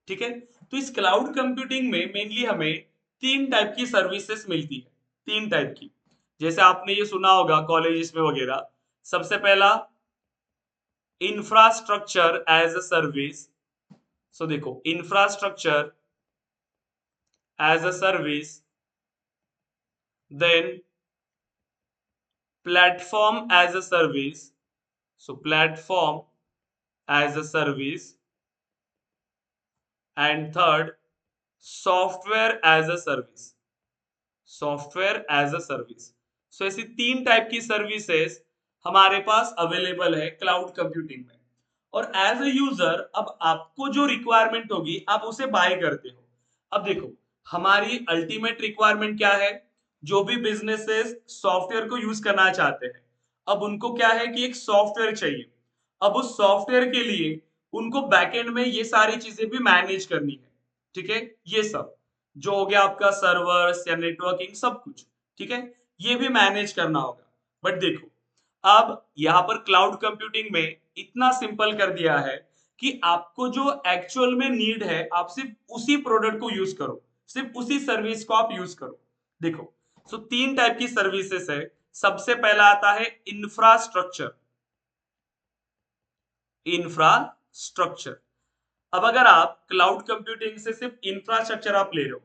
ठीक है, तो इस क्लाउड कंप्यूटिंग में मेनली हमें तीन टाइप की सर्विसेज मिलती है, तीन टाइप की, जैसे आपने ये सुना होगा कॉलेजेस में वगैरह। सबसे पहला infrastructure as a service, so देखो, infrastructure as a service, then platform as a service, so platform as a service, and third software as a service, software as a service। so ऐसी तीन टाइप की सर्विसेज हमारे पास अवेलेबल है क्लाउड कंप्यूटिंग में, और एज ए यूजर अब आपको जो रिक्वायरमेंट होगी आप उसे बाय करते हो। अब देखो, हमारी अल्टीमेट रिक्वायरमेंट क्या है? जो भी बिजनेसेस सॉफ्टवेयर को यूज करना चाहते हैं, अब उनको क्या है कि एक सॉफ्टवेयर चाहिए। अब उस सॉफ्टवेयर के लिए उनको बैकएंड में ये सारी चीजें भी मैनेज करनी है। ठीक है, ये सब जो हो गया आपका सर्वर्स या नेटवर्किंग सब कुछ, ठीक है, ये भी मैनेज करना होगा। बट देखो, अब यहां पर क्लाउड कंप्यूटिंग में इतना सिंपल कर दिया है कि आपको जो एक्चुअल में नीड है आप सिर्फ उसी प्रोडक्ट को यूज करो, सिर्फ उसी सर्विस को आप यूज करो। देखो, सो तीन टाइप की सर्विसेज है। सबसे पहला आता है इंफ्रास्ट्रक्चर, इंफ्रास्ट्रक्चर। अब अगर आप क्लाउड कंप्यूटिंग से सिर्फ इंफ्रास्ट्रक्चर आप ले रहे हो,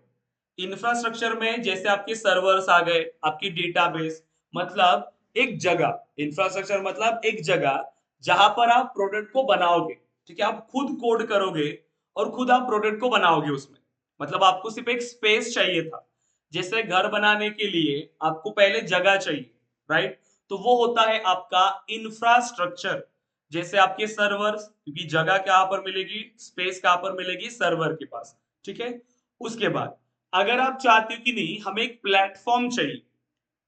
इंफ्रास्ट्रक्चर में जैसे आपके सर्वर्स आ गए, आपकी डेटाबेस, मतलब एक जगह, इंफ्रास्ट्रक्चर मतलब एक जगह जहां पर आप प्रोडक्ट को बनाओगे। ठीक है, आप खुद कोड करोगे और खुद आप प्रोडक्ट को बनाओगे उसमें, मतलब आपको सिर्फ एक स्पेस चाहिए था। जैसे घर बनाने के लिए आपको पहले जगह चाहिए, राइट? तो वो होता है आपका इंफ्रास्ट्रक्चर। जैसे आपके सर्वर्स, क्योंकि जगह कहां पर मिलेगी, स्पेस कहां पर मिलेगी, सर्वर के पास। ठीक है, उसके बाद अगर आप चाहते हो कि नहीं हमें एक प्लेटफॉर्म चाहिए,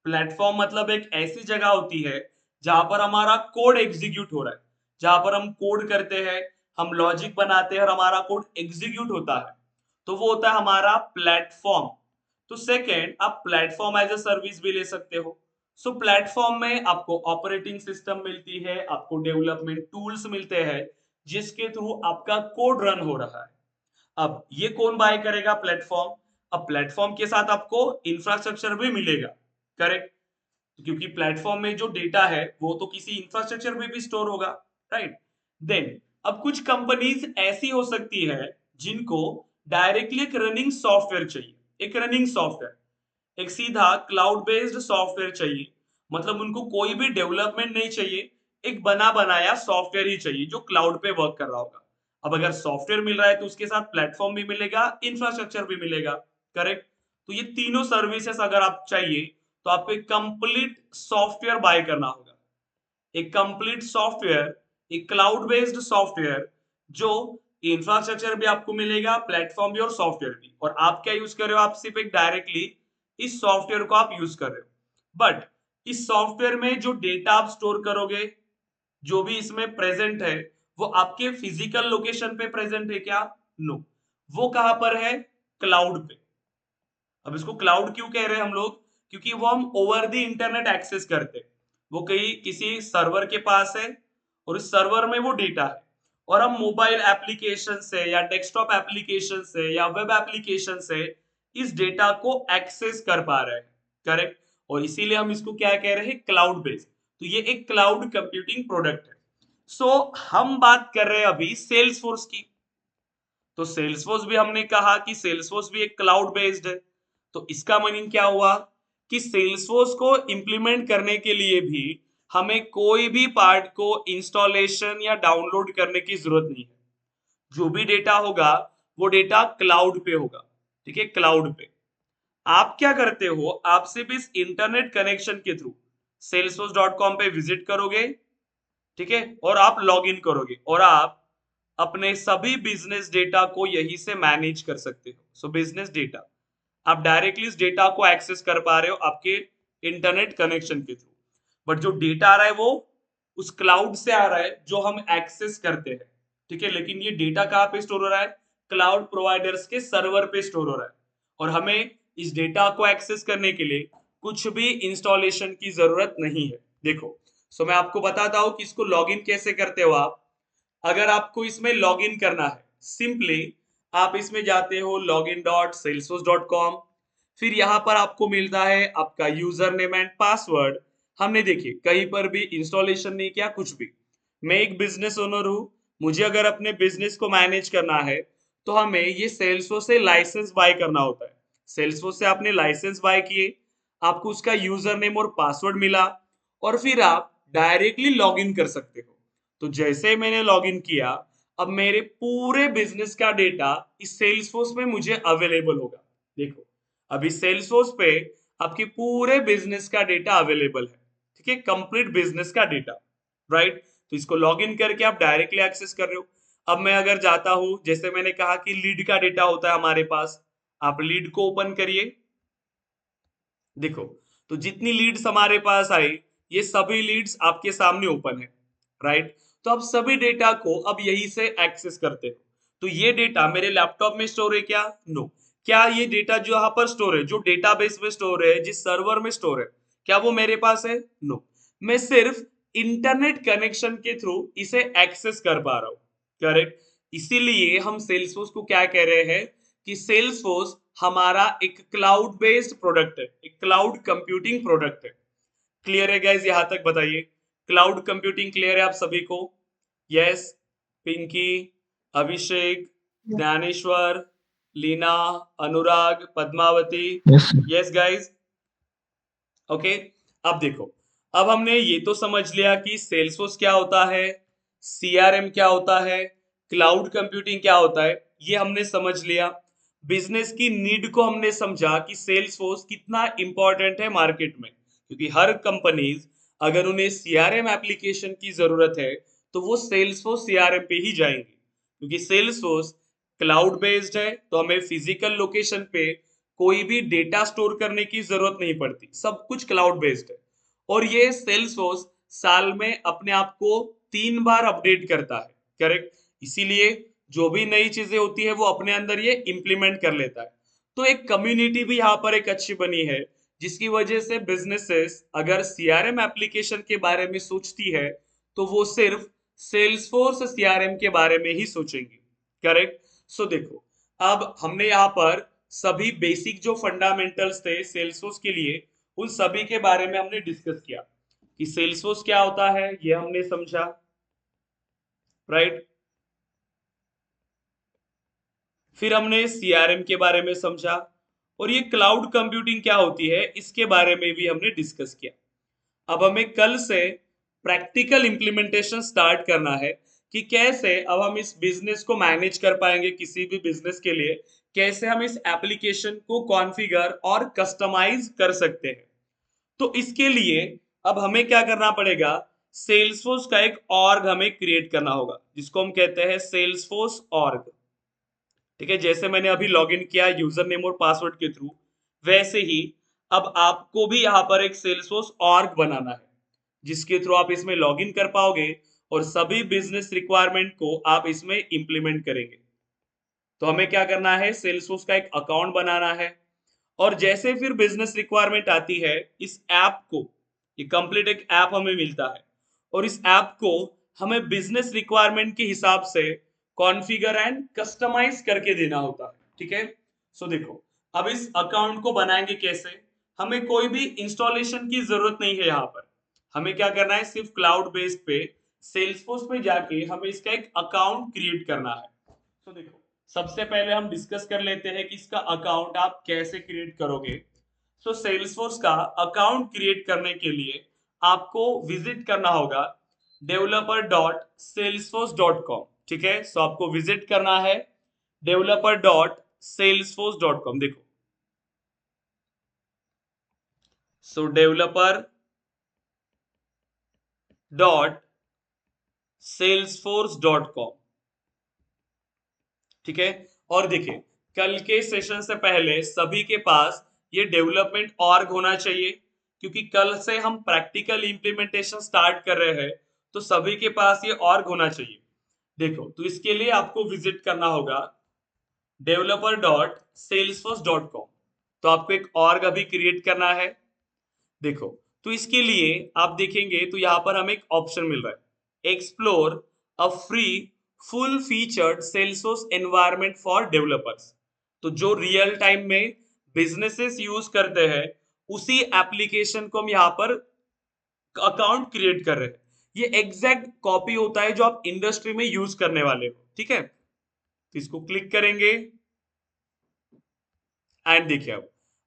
प्लेटफॉर्म मतलब एक ऐसी जगह होती है जहां पर हमारा कोड एग्जीक्यूट हो रहा है, जहां पर हम कोड करते हैं, हम लॉजिक बनाते हैं और हमारा कोड एग्जीक्यूट होता है, तो वो होता है हमारा प्लेटफॉर्म। तो सेकेंड, आप प्लेटफॉर्म एज अ सर्विस भी ले सकते हो। सो प्लेटफॉर्म में आपको ऑपरेटिंग सिस्टम मिलती है, आपको डेवलपमेंट टूल्स मिलते हैं जिसके थ्रू आपका कोड रन हो रहा है। अब ये कौन बाय करेगा? प्लेटफॉर्म। अब प्लेटफॉर्म के साथ आपको इंफ्रास्ट्रक्चर भी मिलेगा, करेक्ट? क्योंकि प्लेटफॉर्म में जो डेटा है वो तो किसी इंफ्रास्ट्रक्चर में भी स्टोर होगा, राइट? देन अब कुछ कंपनीज ऐसी हो सकती है जिनको डायरेक्टली एक रनिंग सॉफ्टवेयर चाहिए, एक रनिंग सॉफ्टवेयर, एक सीधा क्लाउड बेस्ड सॉफ्टवेयर चाहिए। मतलब उनको कोई भी डेवलपमेंट नहीं चाहिए, एक बना बनाया सॉफ्टवेयर ही चाहिए जो क्लाउड पे वर्क कर रहा होगा। अब अगर सॉफ्टवेयर मिल रहा है तो उसके साथ प्लेटफॉर्म भी मिलेगा, इंफ्रास्ट्रक्चर भी मिलेगा, करेक्ट? तो ये तीनों सर्विसेज अगर आप चाहिए तो आपको एक कंप्लीट सॉफ्टवेयर बाय करना होगा, एक कंप्लीट सॉफ्टवेयर, एक क्लाउड बेस्ड सॉफ्टवेयर जो इंफ्रास्ट्रक्चर भी आपको मिलेगा, प्लेटफॉर्म भी और सॉफ्टवेयर भी। और आप क्या यूज कर रहे हो? आप सिर्फ एक डायरेक्टली इस सॉफ्टवेयर को आप यूज कर रहे हो। बट इस सॉफ्टवेयर में जो डेटा आप स्टोर करोगे, जो भी इसमें प्रेजेंट है, वो आपके फिजिकल लोकेशन पे प्रेजेंट है क्या? नो। वो कहां पर है? क्लाउड पे। अब इसको क्लाउड क्यों कह रहे हैं हम लोग? क्योंकि वो हम ओवर द इंटरनेट एक्सेस करते हैं। वो कहीं किसी सर्वर के पास है और उस सर्वर में वो डेटा है, और हम मोबाइल एप्लीकेशन से या डेस्कटॉप एप्लीकेशन से या वेब एप्लीकेशन से इस डेटा को एक्सेस कर पा रहे हैं, करेक्ट? और इसीलिए हम इसको क्या कह रहे हैं? Cloud based. तो ये एक क्लाउड कंप्यूटिंग प्रोडक्ट है। सो हम बात कर रहे हैं अभी सेल्सफोर्स की। तो सेल्सफोर्स भी हमने कहा कि सेल्सफोर्स भी एक क्लाउड बेस्ड है। तो इसका मीनिंग क्या हुआ कि सेल्सफोर्स को इंप्लीमेंट करने के लिए भी हमें कोई भी पार्ट को इंस्टॉलेशन या डाउनलोड करने की जरूरत नहीं है। जो भी डेटा होगा वो डेटा क्लाउड पे होगा, ठीक है? क्लाउड पे आप क्या करते हो? आप सिर्फ इस इंटरनेट कनेक्शन के थ्रू salesforce.com पे विजिट करोगे, ठीक है? और आप लॉग इन करोगे और आप अपने सभी बिजनेस डेटा को यहीं से मैनेज कर सकते हो। सो बिजनेस डेटा आप डायरेक्टली इस डेटा को एक्सेस कर पा रहे हो आपके इंटरनेट कनेक्शन के थ्रू। बट जो डेटा आ रहा है वो उस क्लाउड से आ रहा है जो हम एक्सेस करते हैं, ठीक है? लेकिन ये डेटा कहाँ पे स्टोर हो रहा है? क्लाउड प्रोवाइडर्स के सर्वर पे स्टोर हो रहा है। और हमें इस डेटा को एक्सेस करने के लिए कुछ भी इंस्टॉलेशन की जरूरत नहीं है। देखो, सो मैं आपको बताता हूं कि इसको लॉगिन कैसे करते हो आप। अगर आपको इसमें लॉगिन करना है, सिंपली आप इसमें जाते हो login.salesforce.com। फिर यहां पर आपको मिलता है आपका यूजर नेम एंड पासवर्ड। हमने देखिए कहीं पर भी इंस्टॉलेशन नहीं किया, कुछ भी। मैं एक बिजनेस ओनर हूं, मुझे अगर अपने बिजनेस को मैनेज करना है तो हमें ये सेल्सफोर्स से लाइसेंस बाय करना होता है। सेल्सफोर्स से आपने लाइसेंस बाय किए, आपको उसका यूजर नेम और पासवर्ड मिला, और फिर आप डायरेक्टली लॉग इन कर सकते हो। तो जैसे मैंने लॉग इन किया, अब मेरे पूरे बिजनेस का डेटा इस सेल्सफोर्स में मुझे अवेलेबल होगा। देखो, अभी सेल्सफोर्स पे आपके पूरे बिजनेस का डेटा अवेलेबल है, ठीक है? कंप्लीट बिजनेस का डेटा, राइट? तो इसको लॉग इन करके आप डायरेक्टली एक्सेस कर रहे हो। अब मैं अगर जाता हूं, जैसे मैंने कहा कि लीड का डेटा होता है हमारे पास, आप लीड को ओपन करिए। देखो, तो जितनी लीड्स हमारे पास आई, ये सभी लीड्स आपके सामने ओपन है, राइट? तो अब सभी डेटा को अब यहीं से एक्सेस करते हो। तो ये डेटा मेरे लैपटॉप में स्टोर है क्या? नो। क्या ये डेटा जो यहाँ पर स्टोर है, जो डेटाबेस में स्टोर है, जिस सर्वर में स्टोर है, क्या वो मेरे पास है? नो। मैं सिर्फ इंटरनेट कनेक्शन के थ्रू इसे एक्सेस कर पा रहा हूं, करेक्ट? इसीलिए हम सेल्सफोर्स को क्या कह रहे हैं कि सेल्सफोर्स हमारा एक क्लाउड बेस्ड प्रोडक्ट है, एक क्लाउड कंप्यूटिंग प्रोडक्ट है। क्लियर है गाइस? यहां तक बताइए, क्लाउड कंप्यूटिंग क्लियर है आप सभी को? यस? पिंकी, अभिषेक, ज्ञानेश्वर, लीना, अनुराग, पद्मावती, यस गाइस? ओके। अब देखो, अब हमने ये तो समझ लिया कि सेल्सफोर्स क्या होता है, सीआरएम क्या होता है, क्लाउड कंप्यूटिंग क्या होता है, ये हमने समझ लिया। बिजनेस की नीड को हमने समझा कि सेल्सफोर्स कितना इंपॉर्टेंट है मार्केट में, क्योंकि हर कंपनीज अगर उन्हें सीआरएम एप्लीकेशन की जरूरत है तो वो सेल्सफोर्स सीआरएम पे ही जाएंगे, क्योंकि सेल्सफोर्स क्लाउड बेस्ड है तो हमें फिजिकल लोकेशन पे कोई भी डेटा स्टोर करने की जरूरत नहीं पड़ती, सब कुछ क्लाउड बेस्ड है। और ये सेल्सफोर्स साल में अपने आप को 3 बार अपडेट करता है, करेक्ट? इसीलिए जो भी नई चीजें होती है वो अपने अंदर ये इंप्लीमेंट कर लेता है। तो एक कम्युनिटी भी यहाँ पर एक अच्छी बनी है, जिसकी वजह से बिजनेसेस अगर सीआरएम एप्लीकेशन के बारे में सोचती है तो वो सिर्फ सेल्सफोर्स सीआरएम के बारे में ही सोचेंगी। करेक्ट। सो देखो, अब हमने यहाँ पर सभी बेसिक जो फंडामेंटल्स थे सेल्सफोर्स के लिए, उन सभी के बारे में हमने डिस्कस किया कि सेल्सफोर्स क्या होता है, ये हमने समझा, राइट। फिर हमने सीआरएम के बारे में समझा, और ये क्लाउड कंप्यूटिंग क्या होती है इसके बारे में भी हमने डिस्कस किया। अब हमें कल से प्रैक्टिकल इंप्लीमेंटेशन स्टार्ट करना है कि कैसे अब हम इस बिजनेस को मैनेज कर पाएंगे, किसी भी बिजनेस के लिए कैसे हम इस एप्लीकेशन को कॉन्फ़िगर और कस्टमाइज कर सकते हैं। तो इसके लिए अब हमें क्या करना पड़ेगा, सेल्सफोर्स का एक ऑर्ग हमें क्रिएट करना होगा, जिसको हम कहते हैं सेल्सफोर्स ऑर्ग। ठीक है, जैसे मैंने अभी लॉगिन किया यूजर नेम और पासवर्ड के थ्रू, वैसे ही अब आपको भी यहाँ पर एक सेल्सफोर्स ऑर्ग बनाना है, जिसके थ्रू आप इसमें लॉगिन कर पाओगे और सभी बिजनेस रिक्वायरमेंट को आप इसमें इंप्लीमेंट करेंगे। तो हमें क्या करना है, सेल्सफोर्स का एक अकाउंट बनाना है, और जैसे फिर बिजनेस रिक्वायरमेंट आती है, इस ऐप को, ये कंप्लीट एक ऐप हमें मिलता है, और इस ऐप को हमें बिजनेस रिक्वायरमेंट के हिसाब से कॉन्फ़िगर एंड कस्टमाइज करके देना होता है। ठीक है। सो देखो, अब इस अकाउंट को बनाएंगे कैसे, हमें कोई भी इंस्टॉलेशन की जरूरत नहीं है। यहाँ पर हमें क्या करना है, सिर्फ क्लाउड बेस्ड पे सेल्सफोर्स पे जाके हमें इसका एक अकाउंट क्रिएट करना है। तो देखो, सबसे पहले हम डिस्कस कर लेते हैं कि इसका अकाउंट आप कैसे क्रिएट करोगे। सो सेल्सफोर्स का अकाउंट क्रिएट करने के लिए आपको विजिट करना होगा developer.salesforce.com। ठीक है, सो आपको विजिट करना है developer.salesforce.com। देखो, सो developer.salesforce.com। ठीक है, और देखिए, कल के सेशन से पहले सभी के पास ये डेवलपमेंट ऑर्ग होना चाहिए, क्योंकि कल से हम प्रैक्टिकल इंप्लीमेंटेशन स्टार्ट कर रहे हैं, तो सभी के पास ये ऑर्ग होना चाहिए। देखो, तो इसके लिए आपको विजिट करना होगा developer.salesforce.com। तो आपको एक ऑर्ग अभी क्रिएट करना है। देखो, तो इसके लिए आप देखेंगे तो यहां पर हमें एक ऑप्शन मिल रहा है, explore a free full featured Salesforce environment for developers. तो जो रियल टाइम में बिजनेसेस यूज करते हैं, उसी एप्लीकेशन को हम यहाँ पर अकाउंट क्रिएट कर रहे हैं। ये एग्जैक्ट कॉपी होता है जो आप इंडस्ट्री में यूज करने वाले हो। ठीक है, तो इसको क्लिक करेंगे एंड देखिए,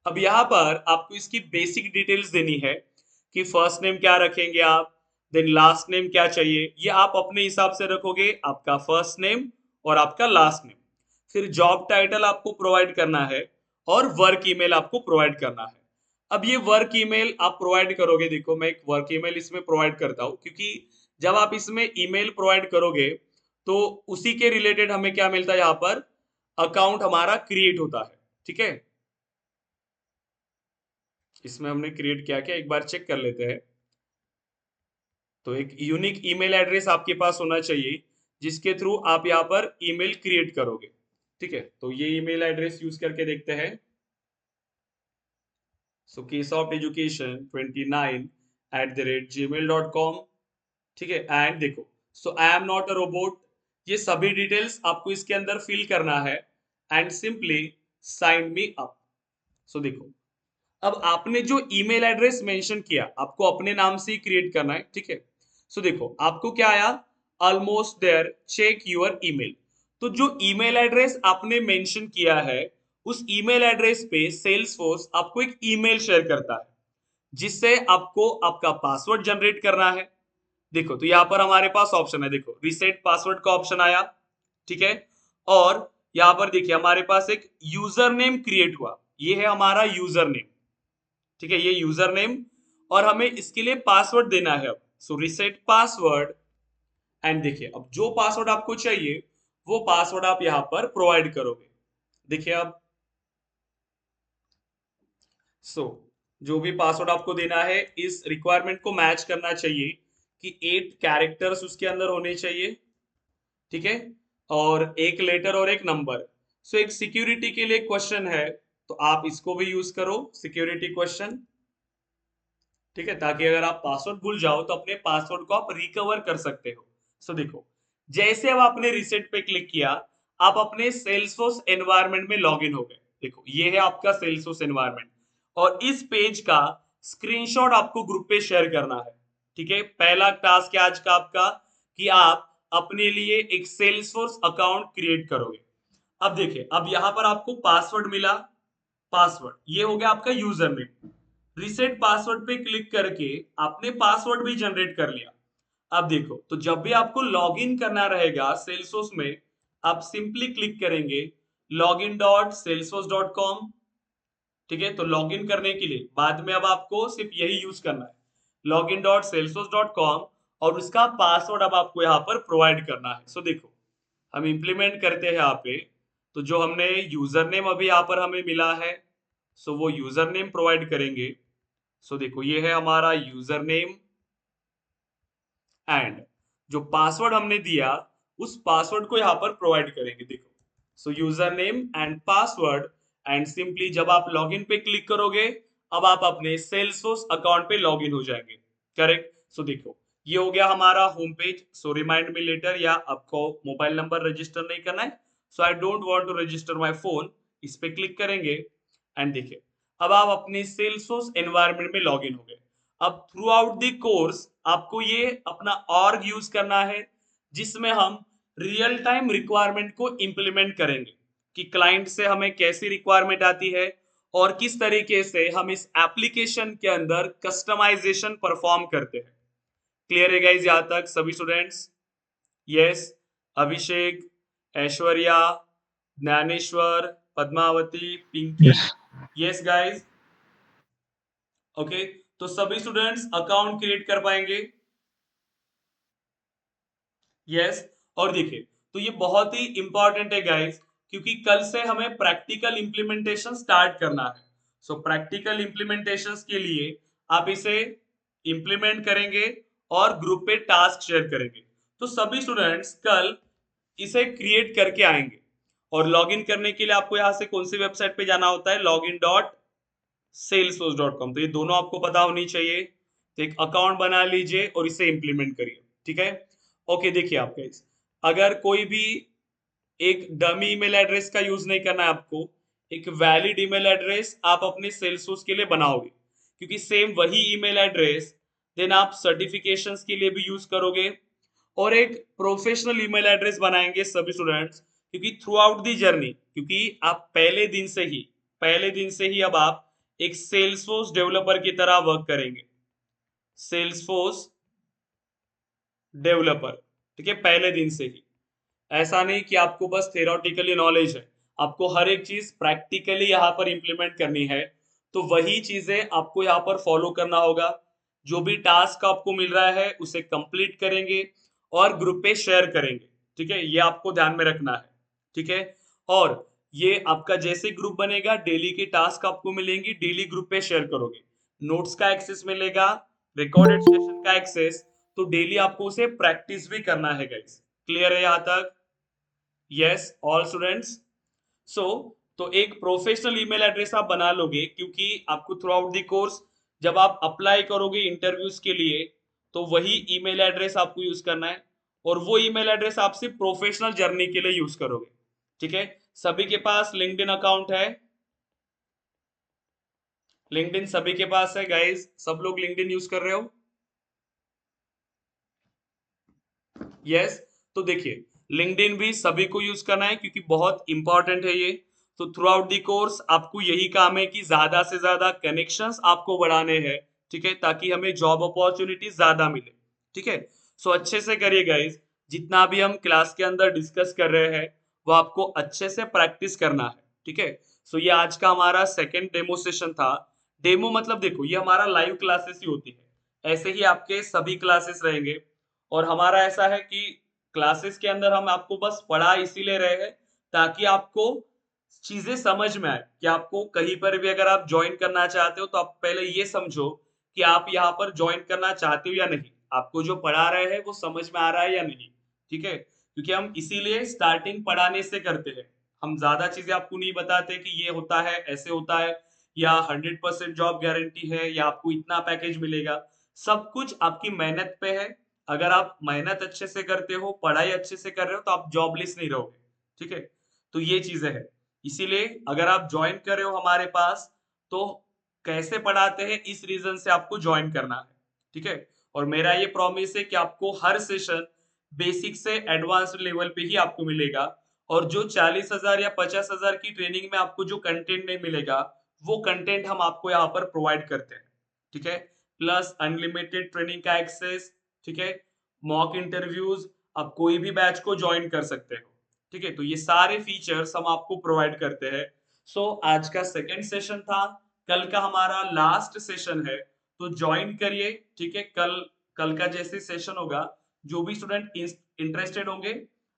अब यहां पर आपको इसकी बेसिक डिटेल्स देनी है कि फर्स्ट नेम क्या रखेंगे आप, देन लास्ट नेम क्या चाहिए, ये आप अपने हिसाब से रखोगे, आपका फर्स्ट नेम और आपका लास्ट नेम। फिर जॉब टाइटल आपको प्रोवाइड करना है, और वर्क ईमेल आपको प्रोवाइड करना है। अब ये वर्क ईमेल आप प्रोवाइड करोगे, देखो मैं एक वर्क ईमेल इसमें प्रोवाइड करता हूं, क्योंकि जब आप इसमें ईमेल प्रोवाइड करोगे तो उसी के रिलेटेड हमें क्या मिलता है, यहाँ पर अकाउंट हमारा क्रिएट होता है। ठीक है, इसमें हमने क्रिएट किया क्या, एक बार चेक कर लेते हैं। तो एक यूनिक ईमेल एड्रेस आपके पास होना चाहिए, जिसके थ्रू आप यहाँ पर ईमेल क्रिएट करोगे। ठीक है, तो ये ईमेल एड्रेस यूज करके देखते हैं। सो kesoft.education29@gmail.com। ठीक है, एंड देखो, so I am not a robot, ये सभी डिटेल्स आपको इसके अंदर फिल करना है, and simply sign me up. So देखो, अब आपने जो ईमेल एड्रेस मेंशन किया, आपको अपने नाम से ही क्रिएट करना है। ठीक है, सो देखो आपको क्या आया, almost there, check your email. तो जो ईमेल एड्रेस आपने मेंशन किया है, उस ईमेल एड्रेस पे सेल्सफोर्स आपको एक ईमेल शेयर करता है, जिससे आपको आपका पासवर्ड जनरेट करना है। देखो, तो यहां पर हमारे पास ऑप्शन है, देखो रीसेट पासवर्ड का ऑप्शन आया। ठीक है, और यहां पर देखिए हमारे पास एक यूजर नेम क्रिएट हुआ, ये है हमारा यूजर नेम। ठीक है, ये यूजर नेम, और हमें इसके लिए पासवर्ड देना है। अब सो रीसेट पासवर्ड, एंड देखिए अब जो पासवर्ड आपको चाहिए वो पासवर्ड आप यहां पर प्रोवाइड करोगे। देखिए अब, सो जो भी पासवर्ड आपको देना है इस रिक्वायरमेंट को मैच करना चाहिए कि 8 कैरेक्टर्स उसके अंदर होने चाहिए। ठीक है, और एक लेटर और एक नंबर। सो एक सिक्योरिटी के लिए क्वेश्चन है तो आप इसको भी यूज करो सिक्योरिटी क्वेश्चन, ठीक है, ताकि अगर आप पासवर्ड भूल जाओ तो अपने पासवर्ड को आप रिकवर कर सकते हो। सो देखो, जैसे अब आपने रिसेट पे क्लिक किया, आप अपने सेल्सफोर्स एनवायरनमेंट में लॉग इन हो गए। देखो ये है आपका सेल्सफोर्स एनवायरनमेंट, और इस पेज का स्क्रीनशॉट आपको ग्रुप पे शेयर करना है। ठीक है, पहला टास्क है आज का आपका कि आप अपने लिए एक सेल्सफोर्स अकाउंट क्रिएट करोगे। अब देखिए, अब यहां पर आपको पासवर्ड मिला, पासवर्ड ये हो गया आपका यूजर नेम। रिसेट पासवर्ड पे क्लिक करके आपने पासवर्ड भी जनरेट कर लिया। अब देखो, तो जब भी आपको लॉगिन करना रहेगा सेल्सफोर्स में, आप सिंपली क्लिक करेंगे login.salesforce.com। ठीक है, तो लॉगिन करने के लिए बाद में अब आपको सिर्फ यही यूज करना है, login.salesforce.com, और उसका पासवर्ड अब आपको यहाँ पर प्रोवाइड करना है। सो देखो, हम इंप्लीमेंट करते हैं यहाँ पे, तो जो हमने यूजर नेम अभी यहाँ पर हमें मिला है, सो वो यूजर नेम प्रोवाइड करेंगे। सो देखो, ये है हमारा यूजर नेम, एंड जो पासवर्ड हमने दिया उस पासवर्ड को यहाँ पर प्रोवाइड करेंगे। देखो, सो user name and password, and simply जब आप लॉगिन पे क्लिक करोगे, अब आप अपने सेल्सफोर्स अकाउंट पे लॉगिन हो जाएंगे। करेक्ट। सो देखो, ये हो गया हमारा home page. So remind me later, या आपको मोबाइल नंबर रजिस्टर नहीं करना है, so I don't want to register my phone, इस पे क्लिक करेंगे, एंड देखिए अब आप अपने सेल्सफोर्स एनवायरनमेंट में लॉगिन हो गए। अब थ्रू आउट द कोर्स आपको ये अपना ऑर्ग यूज करना है, जिसमें हम रियल टाइम रिक्वायरमेंट को इंप्लीमेंट करेंगे कि क्लाइंट से हमें कैसी रिक्वायरमेंट आती है और किस तरीके से हम इस एप्लीकेशन के अंदर कस्टमाइजेशन परफॉर्म करते हैं। क्लियर है गाइज यहां तक सभी students? Yes, Abhishek, Aishwarya, Gyaneshwar, Padmavati, Pinky, Yes. Yes guys, okay. तो सभी स्टूडेंट्स अकाउंट क्रिएट कर पाएंगे? यस। और देखिए, तो ये बहुत ही इंपॉर्टेंट है गाइस, क्योंकि कल से हमें प्रैक्टिकल इंप्लीमेंटेशन स्टार्ट करना है। सो प्रैक्टिकल इंप्लीमेंटेशंस के लिए आप इसे इंप्लीमेंट करेंगे और ग्रुप पे टास्क शेयर करेंगे। तो सभी स्टूडेंट्स कल इसे क्रिएट करके आएंगे, और लॉगिन करने के लिए आपको यहां से कौन सी वेबसाइट पे जाना होता है, login.salesforce.com। तो ये दोनों आपको पता होनी चाहिए। तो एक अकाउंट बना लीजिए और इसे इंप्लीमेंट करिए। ठीक है, ओके। देखिए आप गाइस, अगर कोई भी एक डमी ईमेल एड्रेस का यूज नहीं करना है आपको, एक वैलिड ईमेल एड्रेस आप अपने सेल्सफोर्स के लिए बनाओगे, क्योंकि सेम वही ईमेल एड्रेस देन आप सर्टिफिकेशंस के लिए भी यूज करोगे, और एक प्रोफेशनल ईमेल एड्रेस बनाएंगे सभी स्टूडेंट्स, क्योंकि थ्रू आउट दी जर्नी, क्योंकि आप पहले दिन से ही अब आप एक सेल्सफोर्स डेवलपर की तरह वर्क करेंगे, सेल्सफोर्स डेवलपर। ठीक है, पहले दिन से ही। ऐसा नहीं कि आपको बस थेरोटिकली नॉलेज है, आपको हर एक चीज प्रैक्टिकली यहाँ पर इंप्लीमेंट करनी है। तो वही चीजें आपको यहाँ पर फॉलो करना होगा। जो भी टास्क आपको मिल रहा है उसे कंप्लीट करेंगे और ग्रुप पे शेयर करेंगे। ठीक है, ये आपको ध्यान में रखना है। ठीक है, और ये आपका जैसे ग्रुप बनेगा, डेली के टास्क आपको मिलेंगी, डेली ग्रुप पे शेयर करोगे, नोट्स का एक्सेस मिलेगा, रिकॉर्डेड सेशन का एक्सेस, तो डेली आपको उसे प्रैक्टिस भी करना है गाइस। क्लियर है यहां तक? Yes all students. सो तो एक प्रोफेशनल ईमेल एड्रेस आप बना लोगे, क्योंकि आपको थ्रू आउट द कोर्स जब आप अप्लाई करोगे इंटरव्यूज के लिए, तो वही ईमेल एड्रेस आपको यूज करना है, और वो ईमेल एड्रेस आप सिर्फ प्रोफेशनल जर्नी के लिए यूज करोगे। ठीक है, सभी के पास लिंक्डइन अकाउंट है? लिंक्डइन सभी के पास है गाइस? सब लोग लिंक्डइन यूज कर रहे हो? यस। तो देखिए, लिंक्डइन भी सभी को यूज करना है, क्योंकि बहुत इंपॉर्टेंट है ये। तो थ्रू आउट दी कोर्स आपको यही काम है कि ज्यादा से ज्यादा कनेक्शंस आपको बढ़ाने हैं। ठीक है, ताकि हमें जॉब अपॉर्चुनिटी ज्यादा मिले। ठीक है, सो अच्छे से करिए गाइस, जितना भी हम क्लास के अंदर डिस्कस कर रहे हैं वो आपको अच्छे से प्रैक्टिस करना है। ठीक है, सो ये आज का हमारा सेकेंड डेमो सेशन था। डेमो मतलब देखो, ये हमारा लाइव क्लासेस ही होती है, ऐसे ही आपके सभी क्लासेस रहेंगे। और हमारा ऐसा है कि क्लासेस के अंदर हम आपको बस पढ़ा इसीलिए रहे हैं ताकि आपको चीजें समझ में आए, कि आपको कहीं पर भी अगर आप ज्वाइन करना चाहते हो तो आप पहले ये समझो कि आप यहाँ पर ज्वाइन करना चाहते हो या नहीं, आपको जो पढ़ा रहे हैं वो समझ में आ रहा है या नहीं। ठीक है, क्योंकि हम इसीलिए स्टार्टिंग पढ़ाने से करते हैं, हम ज्यादा चीजें आपको नहीं बताते कि ये होता है, ऐसे होता है, या 100% जॉब गारंटी है, या आपको इतना पैकेज मिलेगा। सब कुछ आपकी मेहनत पे है। अगर आप मेहनत अच्छे से करते हो, पढ़ाई अच्छे से कर रहे हो, तो आप जॉबलेस नहीं रहोगे। ठीक है, तो ये चीजें है। इसीलिए अगर आप ज्वाइन कर रहे हो हमारे पास, तो कैसे पढ़ाते हैं इस रीजन से आपको ज्वाइन करना है। ठीक है, और मेरा ये प्रॉमिस है कि आपको हर सेशन बेसिक से एडवांस लेवल पे ही आपको मिलेगा। और जो 40,000 या 50,000 की ट्रेनिंग में आपको जो कंटेंट नहीं मिलेगा, वो कंटेंट हम आपको यहाँ पर प्रोवाइड करते हैं। ठीक है, प्लस अनलिमिटेड ट्रेनिंग का एक्सेस। ठीक है, मॉक इंटरव्यूज, आप कोई भी बैच को ज्वाइन कर सकते हो। ठीक है, तो ये सारे फीचर्स हम आपको प्रोवाइड करते हैं। सो आज का सेकेंड सेशन था, कल का हमारा लास्ट सेशन है, तो ज्वाइन करिए। ठीक है, कल कल का जैसे सेशन होगा, जो भी स्टूडेंट इंटरेस्टेड होंगे,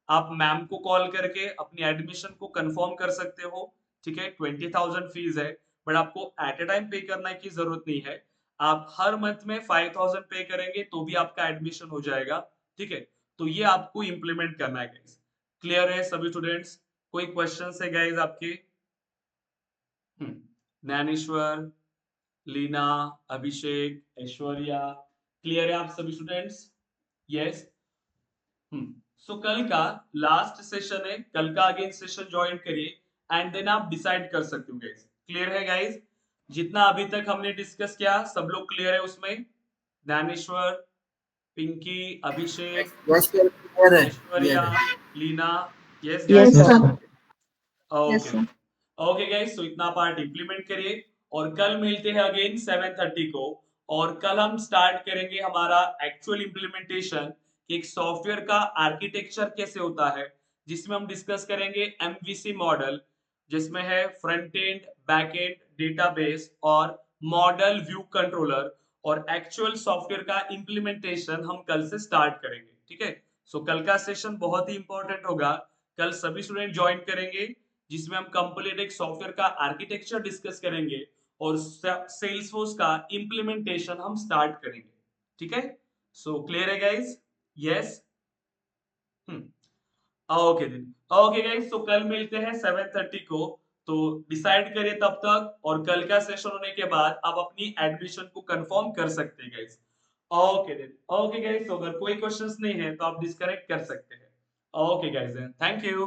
आप मैम को कॉल करके अपनी एडमिशन को कंफर्म कर सकते हो। ठीक है, 20,000 फीस है, बट आपको एट ए टाइम पे करने की जरूरत नहीं है। आप हर मंथ में 5,000 पे करेंगे तो भी आपका एडमिशन हो जाएगा। ठीक है, तो ये आपको इंप्लीमेंट करना है गाइस। क्लियर है सभी स्टूडेंट्स? कोई क्वेश्चन है गाइस आपके? ज्ञानेश्वर, लीना, अभिषेक, ऐश्वर्या, क्लियर है आप सभी स्टूडेंट्स? यस। सो कल का लास्ट सेशन है, कल का अगेन सेशन ज्वाइन करिए, एंड देन आप डिसाइड कर सकते हो गाइस। क्लियर है गाइस? जितना अभी तक हमने डिस्कस किया, सब लोग क्लियर है उसमें? Gyaneshwar, Pinky, Abhishek, yes sir, clear है, ऐश्वर्या, क्लियर है। Leena? Yes Yes, guys? sir. Yes, okay sir. Okay guys, तो इतना पार्ट इंप्लीमेंट करिए, और कल मिलते हैं अगेन 7:30 को। और कल हम स्टार्ट करेंगे हमारा एक्चुअल इंप्लीमेंटेशन, एक सॉफ्टवेयर का आर्किटेक्चर कैसे होता है, जिसमें हम डिस्कस करेंगे एमवीसी मॉडल, जिसमें है front end, back and, database और मॉडल व्यू कंट्रोलर। और एक्चुअल सॉफ्टवेयर का इंप्लीमेंटेशन हम कल से स्टार्ट करेंगे। ठीक है, सो कल का सेशन बहुत ही इंपॉर्टेंट होगा। कल सभी स्टूडेंट ज्वाइन करेंगे, जिसमें हम कंप्लीट एक सॉफ्टवेयर का आर्किटेक्चर डिस्कस करेंगे, और सेल्सफोर्स का इंप्लीमेंटेशन हम स्टार्ट करेंगे। ठीक है, सो क्लियर है गाइस? यस। ओके दिन। ओके गाइस, तो कल मिलते हैं 7:30 को। तो डिसाइड करिए तब तक, और कल का सेशन होने के बाद आप अपनी एडमिशन को कंफर्म कर सकते हैं गाइस। ओके दिन। ओके गाइस, तो अगर कोई क्वेश्चंस नहीं है तो आप डिस्कनेक्ट कर सकते हैं। Okay guys, thank you.